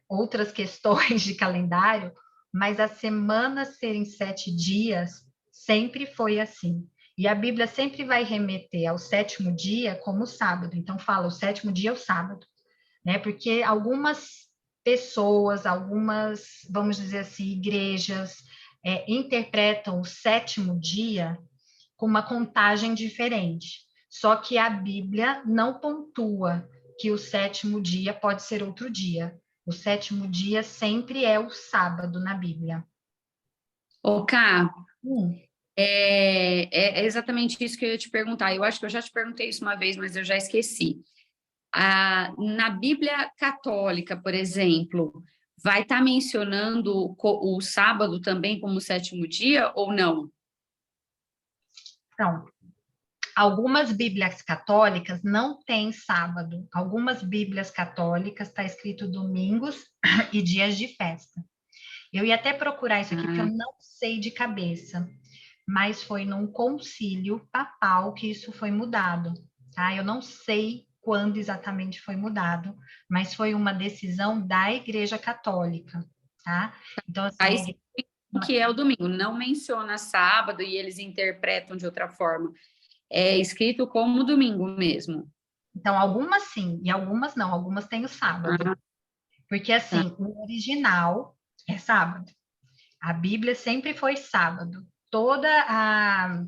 outras questões de calendário, mas as semanas serem 7 dias sempre foi assim. E a Bíblia sempre vai remeter ao 7º dia como sábado. Então, fala, o 7º dia é o sábado, né? Porque algumas pessoas, algumas, vamos dizer assim, igrejas, interpretam o 7º dia com uma contagem diferente. Só que a Bíblia não pontua que o 7º dia pode ser outro dia. O 7º dia sempre é o sábado na Bíblia. Cá, é exatamente isso que eu ia te perguntar. Eu acho que eu já te perguntei isso uma vez, mas eu já esqueci. Na Bíblia Católica, por exemplo, vai estar mencionando o sábado também como 7º dia ou não? Então, algumas Bíblias católicas não têm sábado. Algumas Bíblias católicas está escrito domingos e dias de festa. Eu ia até procurar isso aqui, porque eu não sei de cabeça, mas foi num concílio papal que isso foi mudado, tá? Eu não sei quando exatamente foi mudado, mas foi uma decisão da Igreja Católica, tá? Então, assim... Aí, que é o domingo, não menciona sábado e eles interpretam de outra forma. É escrito como domingo mesmo. Então, algumas sim, e algumas não. Algumas têm o sábado. Porque, assim, o original é sábado. A Bíblia sempre foi sábado. Toda a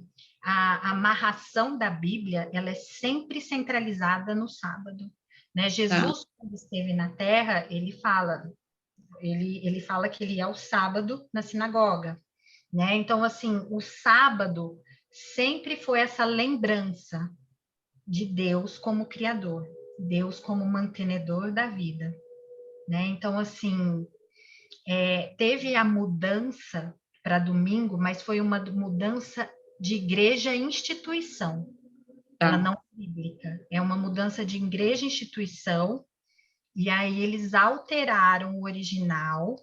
amarração da Bíblia, ela é sempre centralizada no sábado. Né? Jesus, quando esteve na Terra, ele fala que ele é o sábado na sinagoga. Né? Então, assim, o sábado sempre foi essa lembrança de Deus como criador, Deus como mantenedor da vida, né? Então, assim, teve a mudança para domingo, mas foi uma mudança de igreja e instituição, ela não é bíblica, é uma mudança de igreja e instituição, e aí eles alteraram o original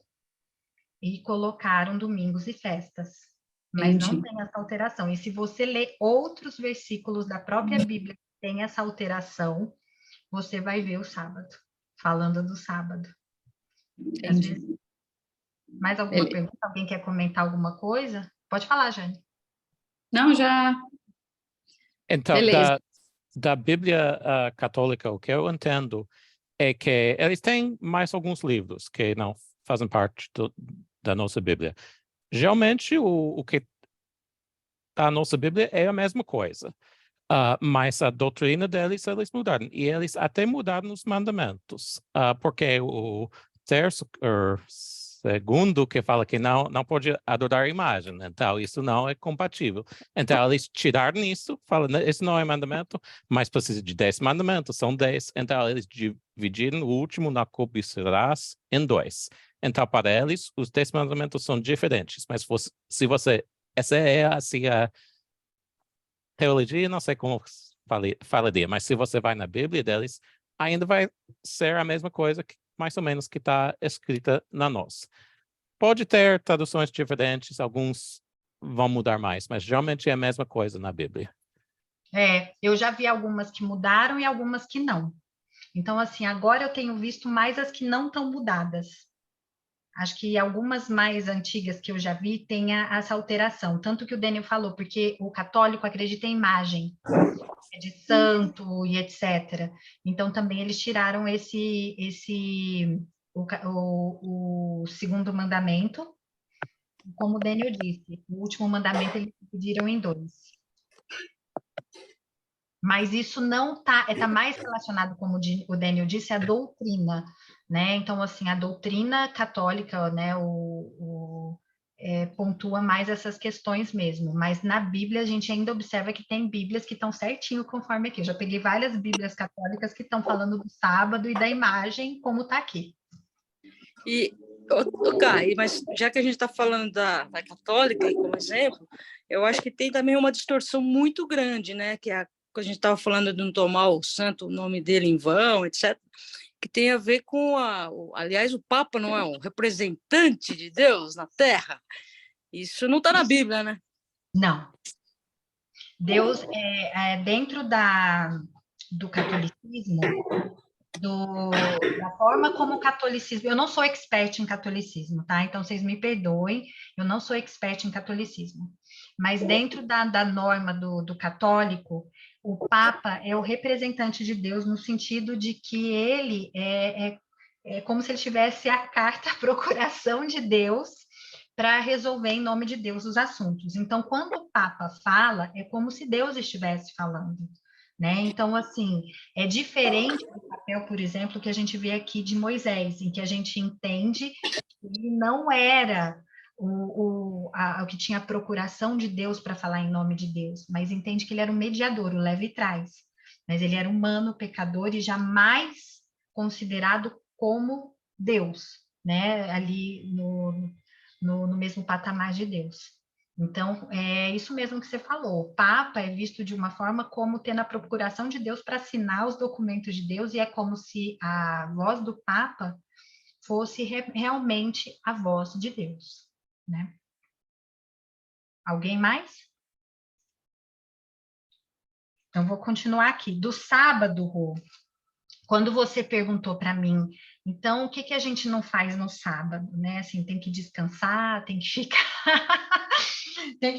e colocaram domingos e festas. Mas não Entendi. tem essa alteração. E se você ler outros versículos da própria Bíblia que tem essa alteração, você vai ver o sábado, falando do sábado. Às Entendi. vezes, mais alguma Beleza. pergunta? Alguém quer comentar alguma coisa? Pode falar, Jane. Não, já. Então, Beleza. da Bíblia católica, o que eu entendo é que eles têm mais alguns livros que não fazem parte da nossa Bíblia. Geralmente, o que a nossa Bíblia é a mesma coisa, mas a doutrina deles, eles mudaram. E eles até mudaram os mandamentos, porque o terço, segundo, que fala que não pode adorar a imagem, então isso não é compatível. Então eles tiraram isso, falam, isso não é mandamento, mas precisa de 10 mandamentos, são 10. Então eles dividiram o último, não cobiçarás, em 2. Então para eles, os 10 mandamentos são diferentes, mas se você... Essa é assim a teologia, não sei como falaria, mas se você vai na Bíblia deles, ainda vai ser a mesma coisa, mais ou menos, que está escrita na nossa. Pode ter traduções diferentes, alguns vão mudar mais, mas geralmente é a mesma coisa na Bíblia. Eu já vi algumas que mudaram e algumas que não. Então, assim, agora eu tenho visto mais as que não estão mudadas. Acho que algumas mais antigas que eu já vi têm essa alteração, tanto que o Daniel falou, porque o católico acredita em imagem, de santo e etc. Então, também eles tiraram o segundo mandamento, como o Daniel disse, o último mandamento eles dividiram em 2. Mas isso não está mais relacionado, como o Daniel disse, à doutrina, né? Então, assim, a doutrina católica, né, pontua mais essas questões mesmo, mas na Bíblia a gente ainda observa que tem Bíblias que estão certinho conforme aqui. Eu já peguei várias Bíblias católicas que estão falando do sábado e da imagem, como está aqui. E, Kai, mas já que a gente está falando da católica aí como exemplo, eu acho que tem também uma distorção muito grande, né? Que a a gente estava falando de não tomar o santo, o nome dele em vão, etc., que tem a ver com aliás, o Papa não é um representante de Deus na Terra? Isso não está na Bíblia, né? Não. Deus, dentro do catolicismo, da forma como o catolicismo... Eu não sou expert em catolicismo, tá? Então, vocês me perdoem, eu não sou expert em catolicismo. Mas dentro da norma do católico, o Papa é o representante de Deus no sentido de que ele é como se ele tivesse a carta, a procuração de Deus para resolver em nome de Deus os assuntos. Então, quando o Papa fala, é como se Deus estivesse falando, né? Então, assim, é diferente do papel, por exemplo, que a gente vê aqui de Moisés, em que a gente entende que ele não era o que tinha a procuração de Deus para falar em nome de Deus, mas entende que ele era um mediador, o leva e traz. Mas ele era humano, pecador e jamais considerado como Deus, né? Ali no mesmo patamar de Deus. Então, é isso mesmo que você falou. O Papa é visto de uma forma como tendo a procuração de Deus para assinar os documentos de Deus, e é como se a voz do Papa fosse realmente a voz de Deus, né? Alguém mais? Então, vou continuar aqui. Do sábado, Rô, quando você perguntou para mim, então, o que a gente não faz no sábado, né? Assim, tem que descansar, tem que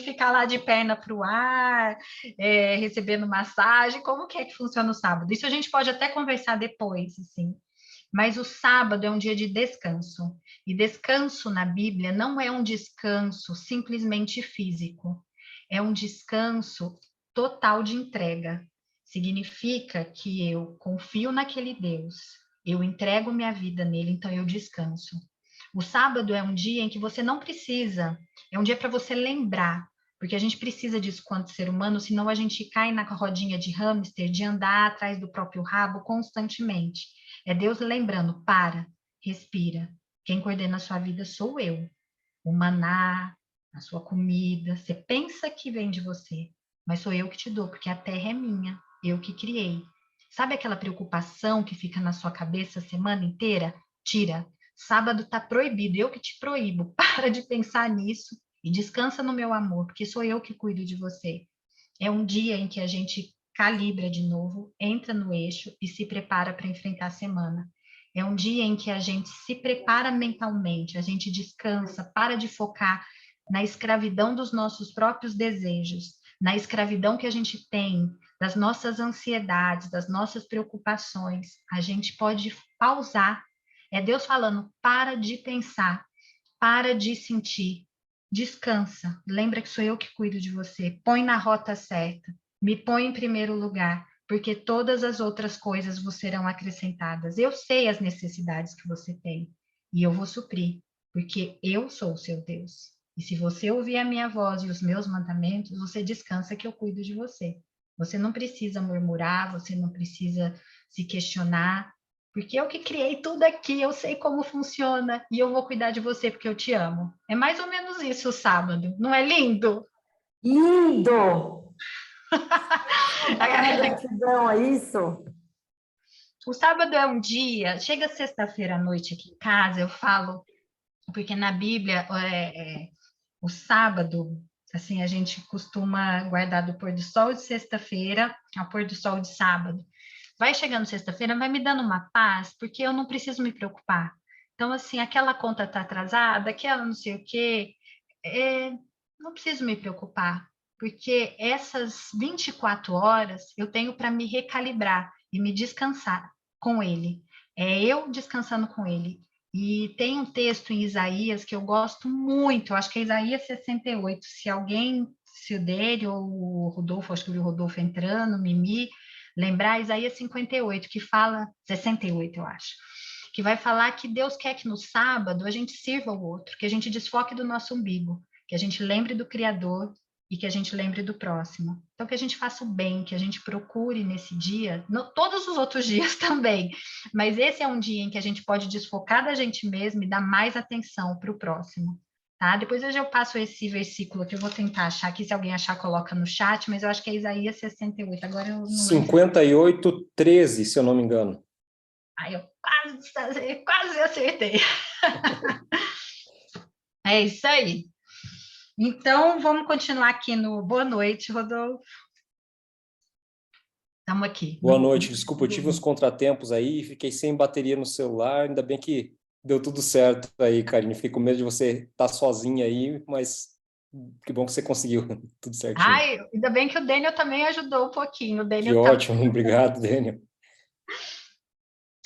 ficar lá de perna para o ar, recebendo massagem, como que é que funciona o sábado? Isso a gente pode até conversar depois, assim. Mas o sábado é um dia de descanso. E descanso na Bíblia não é um descanso simplesmente físico. É um descanso total de entrega. Significa que eu confio naquele Deus, eu entrego minha vida nele, então eu descanso. O sábado é um dia em que você não precisa, é um dia para você lembrar, porque a gente precisa disso quanto ser humano, senão a gente cai na rodinha de hamster, de andar atrás do próprio rabo constantemente. É Deus lembrando, para, respira. Quem coordena a sua vida sou eu. O maná, a sua comida, você pensa que vem de você, mas sou eu que te dou, porque a terra é minha, eu que criei. Sabe aquela preocupação que fica na sua cabeça a semana inteira? Tira. Sábado está proibido, eu que te proíbo. Para de pensar nisso e descansa no meu amor, porque sou eu que cuido de você. É um dia em que a gente calibra de novo, entra no eixo e se prepara para enfrentar a semana. É um dia em que a gente se prepara mentalmente, a gente descansa, para de focar na escravidão dos nossos próprios desejos, na escravidão que a gente tem, das nossas ansiedades, das nossas preocupações. A gente pode pausar. É Deus falando, para de pensar, para de sentir, descansa. Lembra que sou eu que cuido de você. Põe na rota certa, me põe em primeiro lugar, porque todas as outras coisas vos serão acrescentadas. Eu sei as necessidades que você tem e eu vou suprir, porque eu sou o seu Deus. E se você ouvir a minha voz e os meus mandamentos, você descansa que eu cuido de você. Você não precisa murmurar, você não precisa se questionar, porque eu que criei tudo aqui, eu sei como funciona e eu vou cuidar de você porque eu te amo. É mais ou menos isso o sábado, não é lindo? Lindo! Gratidão a isso? O sábado é um dia, chega sexta-feira à noite aqui em casa, eu falo, porque na Bíblia o sábado, assim, a gente costuma guardar do pôr do sol de sexta-feira ao pôr do sol de sábado. Vai chegando sexta-feira, vai me dando uma paz, porque eu não preciso me preocupar. Então, assim, aquela conta está atrasada, aquela não sei o quê, não preciso me preocupar, porque essas 24 horas eu tenho para me recalibrar e me descansar com ele. É eu descansando com ele. E tem um texto em Isaías que eu gosto muito, eu acho que é Isaías 68. Se alguém, se o dele ou o Rodolfo, acho que eu vi o Rodolfo entrando, Mimi, lembrar Isaías 58, que fala, 68, eu acho, que vai falar que Deus quer que no sábado a gente sirva o outro, que a gente desfoque do nosso umbigo, que a gente lembre do Criador e que a gente lembre do próximo. Então, que a gente faça o bem, que a gente procure nesse dia, todos os outros dias também, mas esse é um dia em que a gente pode desfocar da gente mesmo e dar mais atenção para o próximo. Tá? Depois eu passo esse versículo que eu vou tentar achar aqui, se alguém achar, coloca no chat, mas eu acho que é Isaías 68, agora eu não lembro. 58, 13, se eu não me engano. Ai, eu quase acertei. É isso aí. Então, vamos continuar aqui no Boa Noite, Rodolfo. Estamos aqui. Boa noite, desculpa, eu tive uns contratempos aí, fiquei sem bateria no celular, ainda bem que deu tudo certo aí, Karine. Fiquei com medo de você estar sozinha aí, mas que bom que você conseguiu tudo certinho. Ai, ainda bem que o Daniel também ajudou um pouquinho. O Daniel que ótimo, obrigado, Daniel.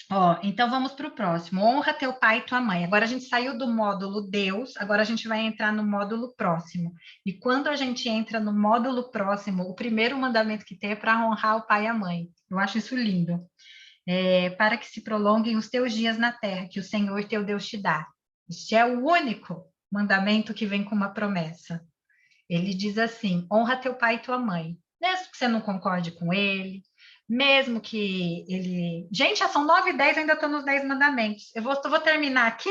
Ó, então vamos para o próximo. Honra teu pai e tua mãe. Agora a gente saiu do módulo Deus, agora a gente vai entrar no módulo próximo. E quando a gente entra no módulo próximo, o primeiro mandamento que tem é para honrar o pai e a mãe. Eu acho isso lindo. Para que se prolonguem os teus dias na terra, que o Senhor teu Deus te dá. Este é o único mandamento que vem com uma promessa. Ele diz assim: honra teu pai e tua mãe. Mesmo que você não concorde com ele, mesmo que ele... Gente, já são 9h10, eu ainda estou nos 10 mandamentos. Eu vou terminar aqui,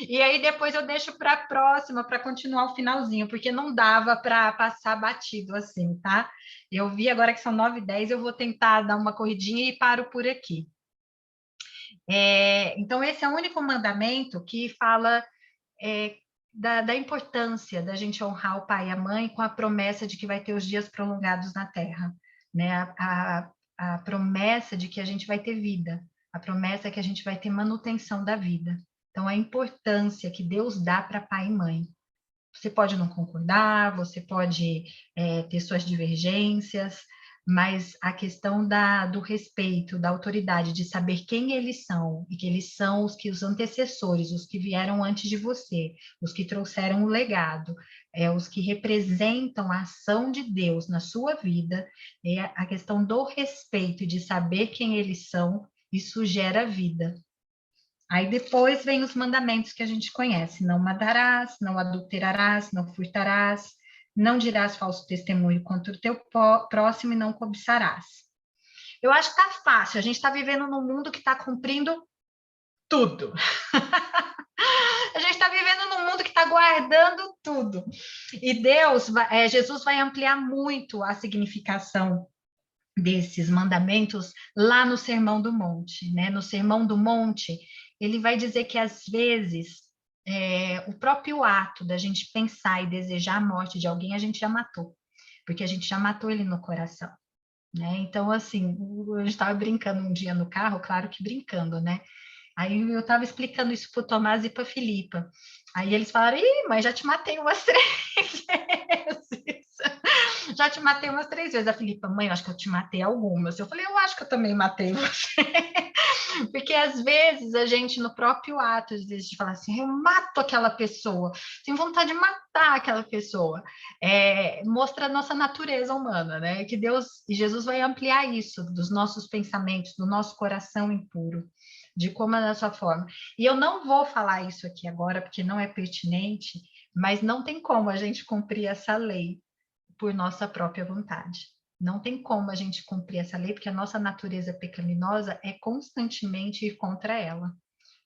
e aí depois eu deixo para a próxima, para continuar o finalzinho, porque não dava para passar batido assim, tá? Eu vi agora que são 9h10, eu vou tentar dar uma corridinha e paro por aqui. Então, esse é o único mandamento que fala da importância da gente honrar o pai e a mãe com a promessa de que vai ter os dias prolongados na terra. Né? A promessa de que a gente vai ter vida, a promessa que a gente vai ter manutenção da vida. Então, a importância que Deus dá para pai e mãe. Você pode não concordar, você pode ter suas divergências, mas a questão do respeito, da autoridade, de saber quem eles são, e que eles são os antecessores, os que vieram antes de você, os que trouxeram o legado, os que representam a ação de Deus na sua vida, a questão do respeito e de saber quem eles são, isso gera vida. Aí depois vem os mandamentos que a gente conhece: não matarás, não adulterarás, não furtarás, não dirás falso testemunho contra o teu próximo e não cobiçarás. Eu acho que está fácil, a gente está vivendo num mundo que está cumprindo tudo. A gente está vivendo num mundo que está guardando tudo. E Jesus vai ampliar muito a significação desses mandamentos lá no Sermão do Monte, né? No Sermão do Monte, ele vai dizer que às vezes o próprio ato da gente pensar e desejar a morte de alguém, a gente já matou, porque a gente já matou ele no coração, né? Então, assim, a gente estava brincando um dia no carro, claro que brincando, né? Aí eu estava explicando isso para o Tomás e para a Filipa. Aí eles falaram, ih, mãe, já te matei umas 3 vezes. Já te matei umas 3 vezes. A Filipa, mãe, eu acho que eu te matei algumas. Eu falei, eu acho que eu também matei você. Porque às vezes a gente, no próprio ato, às vezes, de falar assim, eu mato aquela pessoa, tenho vontade de matar aquela pessoa, mostra a nossa natureza humana, né? Que Deus e Jesus vai ampliar isso dos nossos pensamentos, do nosso coração impuro, de como é a sua forma. E eu não vou falar isso aqui agora, porque não é pertinente, mas não tem como a gente cumprir essa lei por nossa própria vontade. Não tem como a gente cumprir essa lei, porque a nossa natureza pecaminosa é constantemente ir contra ela.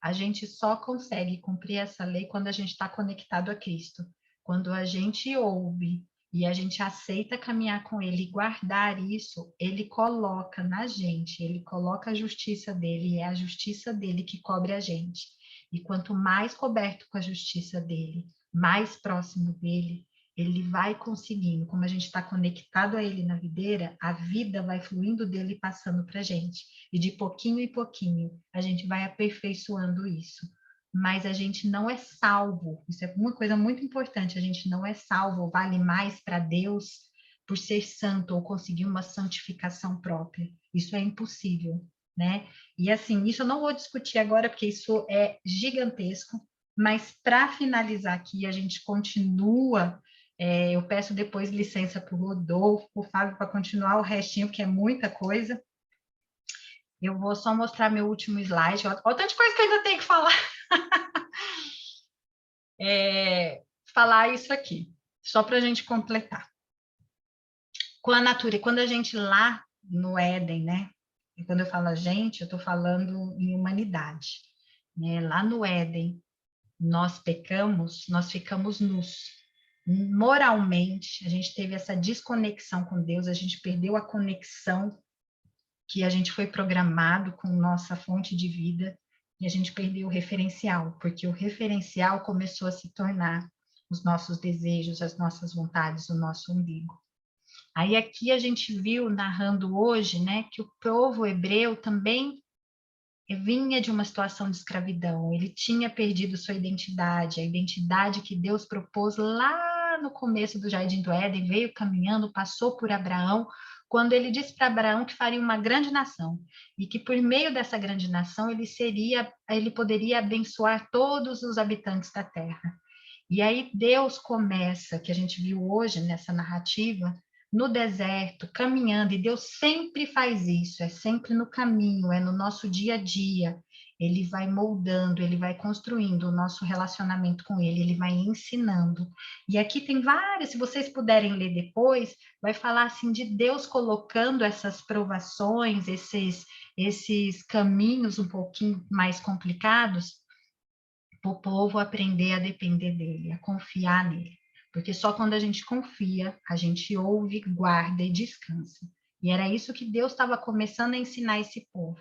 A gente só consegue cumprir essa lei quando a gente está conectado a Cristo. Quando a gente ouve e a gente aceita caminhar com Ele e guardar isso, Ele coloca na gente, Ele coloca a justiça dele, e é a justiça dele que cobre a gente. E quanto mais coberto com a justiça dele, mais próximo dele, ele vai conseguindo, como a gente está conectado a ele na videira, a vida vai fluindo dele e passando para a gente. E de pouquinho em pouquinho, a gente vai aperfeiçoando isso. Mas a gente não é salvo, isso é uma coisa muito importante, a gente não é salvo, vale mais para Deus por ser santo ou conseguir uma santificação própria. Isso é impossível, né? E assim, isso eu não vou discutir agora, porque isso é gigantesco, mas para finalizar aqui, a gente continua. Eu peço depois licença para o Rodolfo, para o Fábio, para continuar o restinho, porque é muita coisa. Eu vou só mostrar meu último slide. Olha o tanto de coisa que eu ainda tenho que falar. Falar isso aqui, só para a gente completar. Com a natureza, quando a gente lá no Éden, né? E quando eu falo a gente, eu estou falando em humanidade. Né? Lá no Éden, nós pecamos, nós ficamos nus. Moralmente, a gente teve essa desconexão com Deus, a gente perdeu a conexão que a gente foi programado com nossa fonte de vida e a gente perdeu o referencial, porque o referencial começou a se tornar os nossos desejos, as nossas vontades, o nosso umbigo. Aí aqui a gente viu, narrando hoje, né, que o povo hebreu também vinha de uma situação de escravidão, ele tinha perdido sua identidade, a identidade que Deus propôs lá no começo do Jardim do Éden, veio caminhando, passou por Abraão, quando ele disse para Abraão que faria uma grande nação, e que por meio dessa grande nação ele poderia abençoar todos os habitantes da terra. E aí Deus começa, que a gente viu hoje nessa narrativa, no deserto, caminhando, e Deus sempre faz isso, é sempre no caminho, é no nosso dia a dia. Ele vai moldando, ele vai construindo o nosso relacionamento com ele vai ensinando. E aqui tem várias, se vocês puderem ler depois, vai falar assim de Deus colocando essas provações, esses caminhos um pouquinho mais complicados, para o povo aprender a depender dele, a confiar nele. Porque só quando a gente confia, a gente ouve, guarda e descansa. E era isso que Deus estava começando a ensinar esse povo.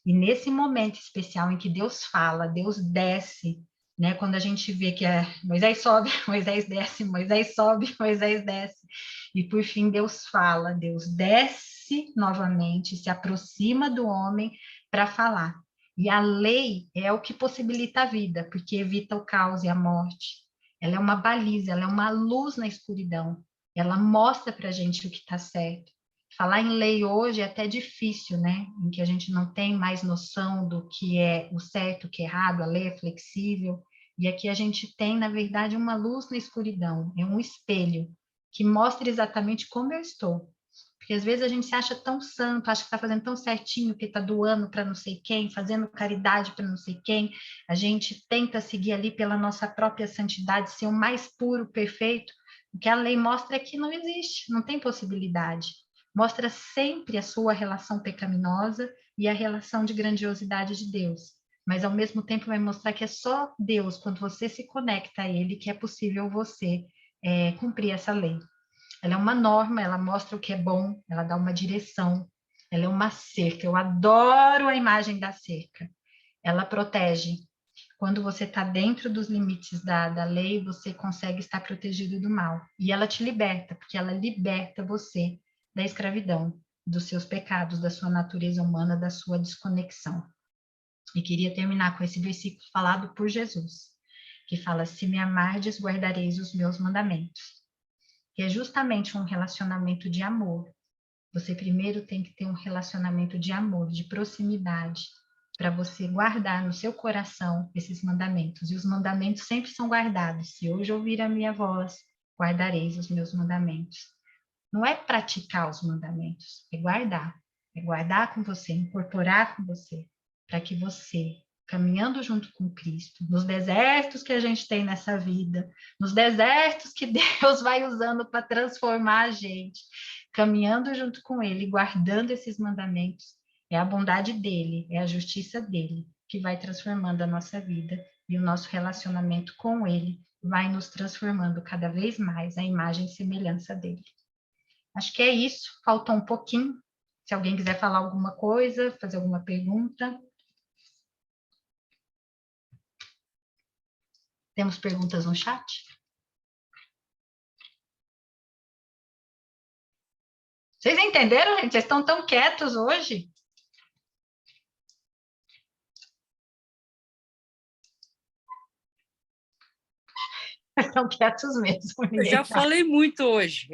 E nesse momento especial em que Deus fala, Deus desce, né? Quando a gente vê que Moisés sobe, Moisés desce, Moisés sobe, Moisés desce. E por fim Deus fala, Deus desce novamente, se aproxima do homem para falar. E a lei é o que possibilita a vida, porque evita o caos e a morte. Ela é uma baliza, ela é uma luz na escuridão. Ela mostra para a gente o que está certo. Falar em lei hoje é até difícil, né? Em que a gente não tem mais noção do que é o certo, o que é errado, a lei é flexível. E aqui a gente tem, na verdade, uma luz na escuridão, é um espelho que mostra exatamente como eu estou. Porque às vezes a gente se acha tão santo, acha que está fazendo tão certinho, que está doando para não sei quem, fazendo caridade para não sei quem. A gente tenta seguir ali pela nossa própria santidade, ser o mais puro, perfeito. O que a lei mostra é que não existe, não tem possibilidade. Mostra sempre a sua relação pecaminosa e a relação de grandiosidade de Deus. Mas ao mesmo tempo vai mostrar que é só Deus, quando você se conecta a Ele, que é possível você cumprir essa lei. Ela é uma norma, ela mostra o que é bom, ela dá uma direção, ela é uma cerca. Eu adoro a imagem da cerca. Ela protege. Quando você está dentro dos limites da lei, você consegue estar protegido do mal. E ela te liberta, porque ela liberta você da escravidão, dos seus pecados, da sua natureza humana, da sua desconexão. E queria terminar com esse versículo falado por Jesus, que fala: se me amardes, guardareis os meus mandamentos. Que é justamente um relacionamento de amor. Você primeiro tem que ter um relacionamento de amor, de proximidade, para você guardar no seu coração esses mandamentos. E os mandamentos sempre são guardados. Se hoje ouvir a minha voz, guardareis os meus mandamentos. Não é praticar os mandamentos, é guardar com você, incorporar com você, para que você, caminhando junto com Cristo, nos desertos que a gente tem nessa vida, nos desertos que Deus vai usando para transformar a gente, caminhando junto com Ele, guardando esses mandamentos, é a bondade dele, é a justiça dele que vai transformando a nossa vida e o nosso relacionamento com Ele vai nos transformando cada vez mais à imagem e semelhança dele. Acho que é isso, faltou um pouquinho. Se alguém quiser falar alguma coisa, fazer alguma pergunta. Temos perguntas no chat? Vocês entenderam, gente? Vocês estão tão quietos hoje? Estão quietos mesmo. Eu já falei muito hoje.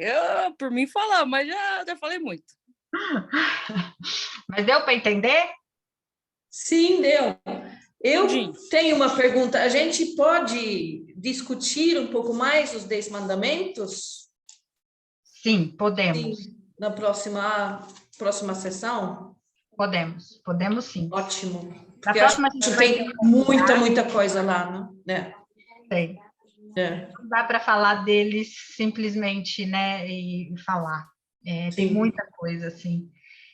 Por mim falar, mas já falei muito. Mas deu para entender? Sim, deu. Eu Sim. tenho uma pergunta. A gente pode discutir um pouco mais os 10 mandamentos? Sim, podemos. Sim, na próxima sessão? Podemos sim. Ótimo. Na Porque próxima acho a gente que vai tem muita coisa lá, né? Sei. É. Não dá para falar deles simplesmente, né, e falar. Tem muita coisa, assim.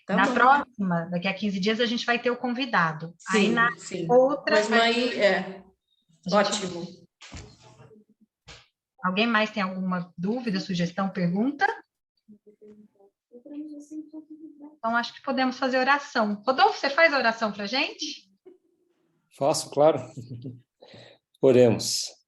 Tá Na bom. próxima, daqui a 15 dias, a gente vai ter o convidado. Aí Sim, na sim. outra... Mas aí, ótimo. Alguém mais tem alguma dúvida, sugestão, pergunta? Então, acho que podemos fazer oração. Rodolfo, você faz a oração para a gente? Faço, claro. Oremos.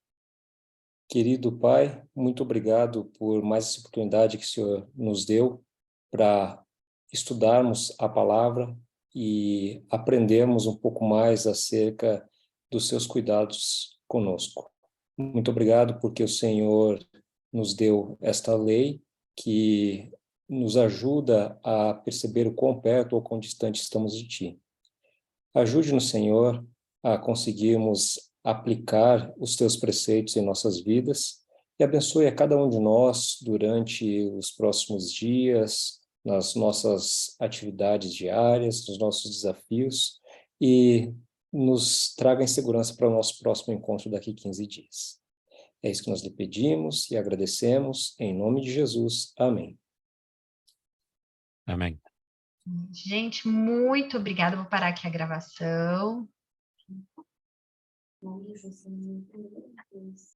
Querido Pai, muito obrigado por mais essa oportunidade que o Senhor nos deu para estudarmos a palavra e aprendermos um pouco mais acerca dos seus cuidados conosco. Muito obrigado porque o Senhor nos deu esta lei que nos ajuda a perceber o quão perto ou quão distante estamos de Ti. Ajude-nos, Senhor, a conseguirmos aplicar os Teus preceitos em nossas vidas e abençoe a cada um de nós durante os próximos dias, nas nossas atividades diárias, nos nossos desafios e nos traga em segurança para o nosso próximo encontro daqui a 15 dias. É isso que nós lhe pedimos e agradecemos, em nome de Jesus. Amém. Amém. Gente, muito obrigada. Vou parar aqui a gravação.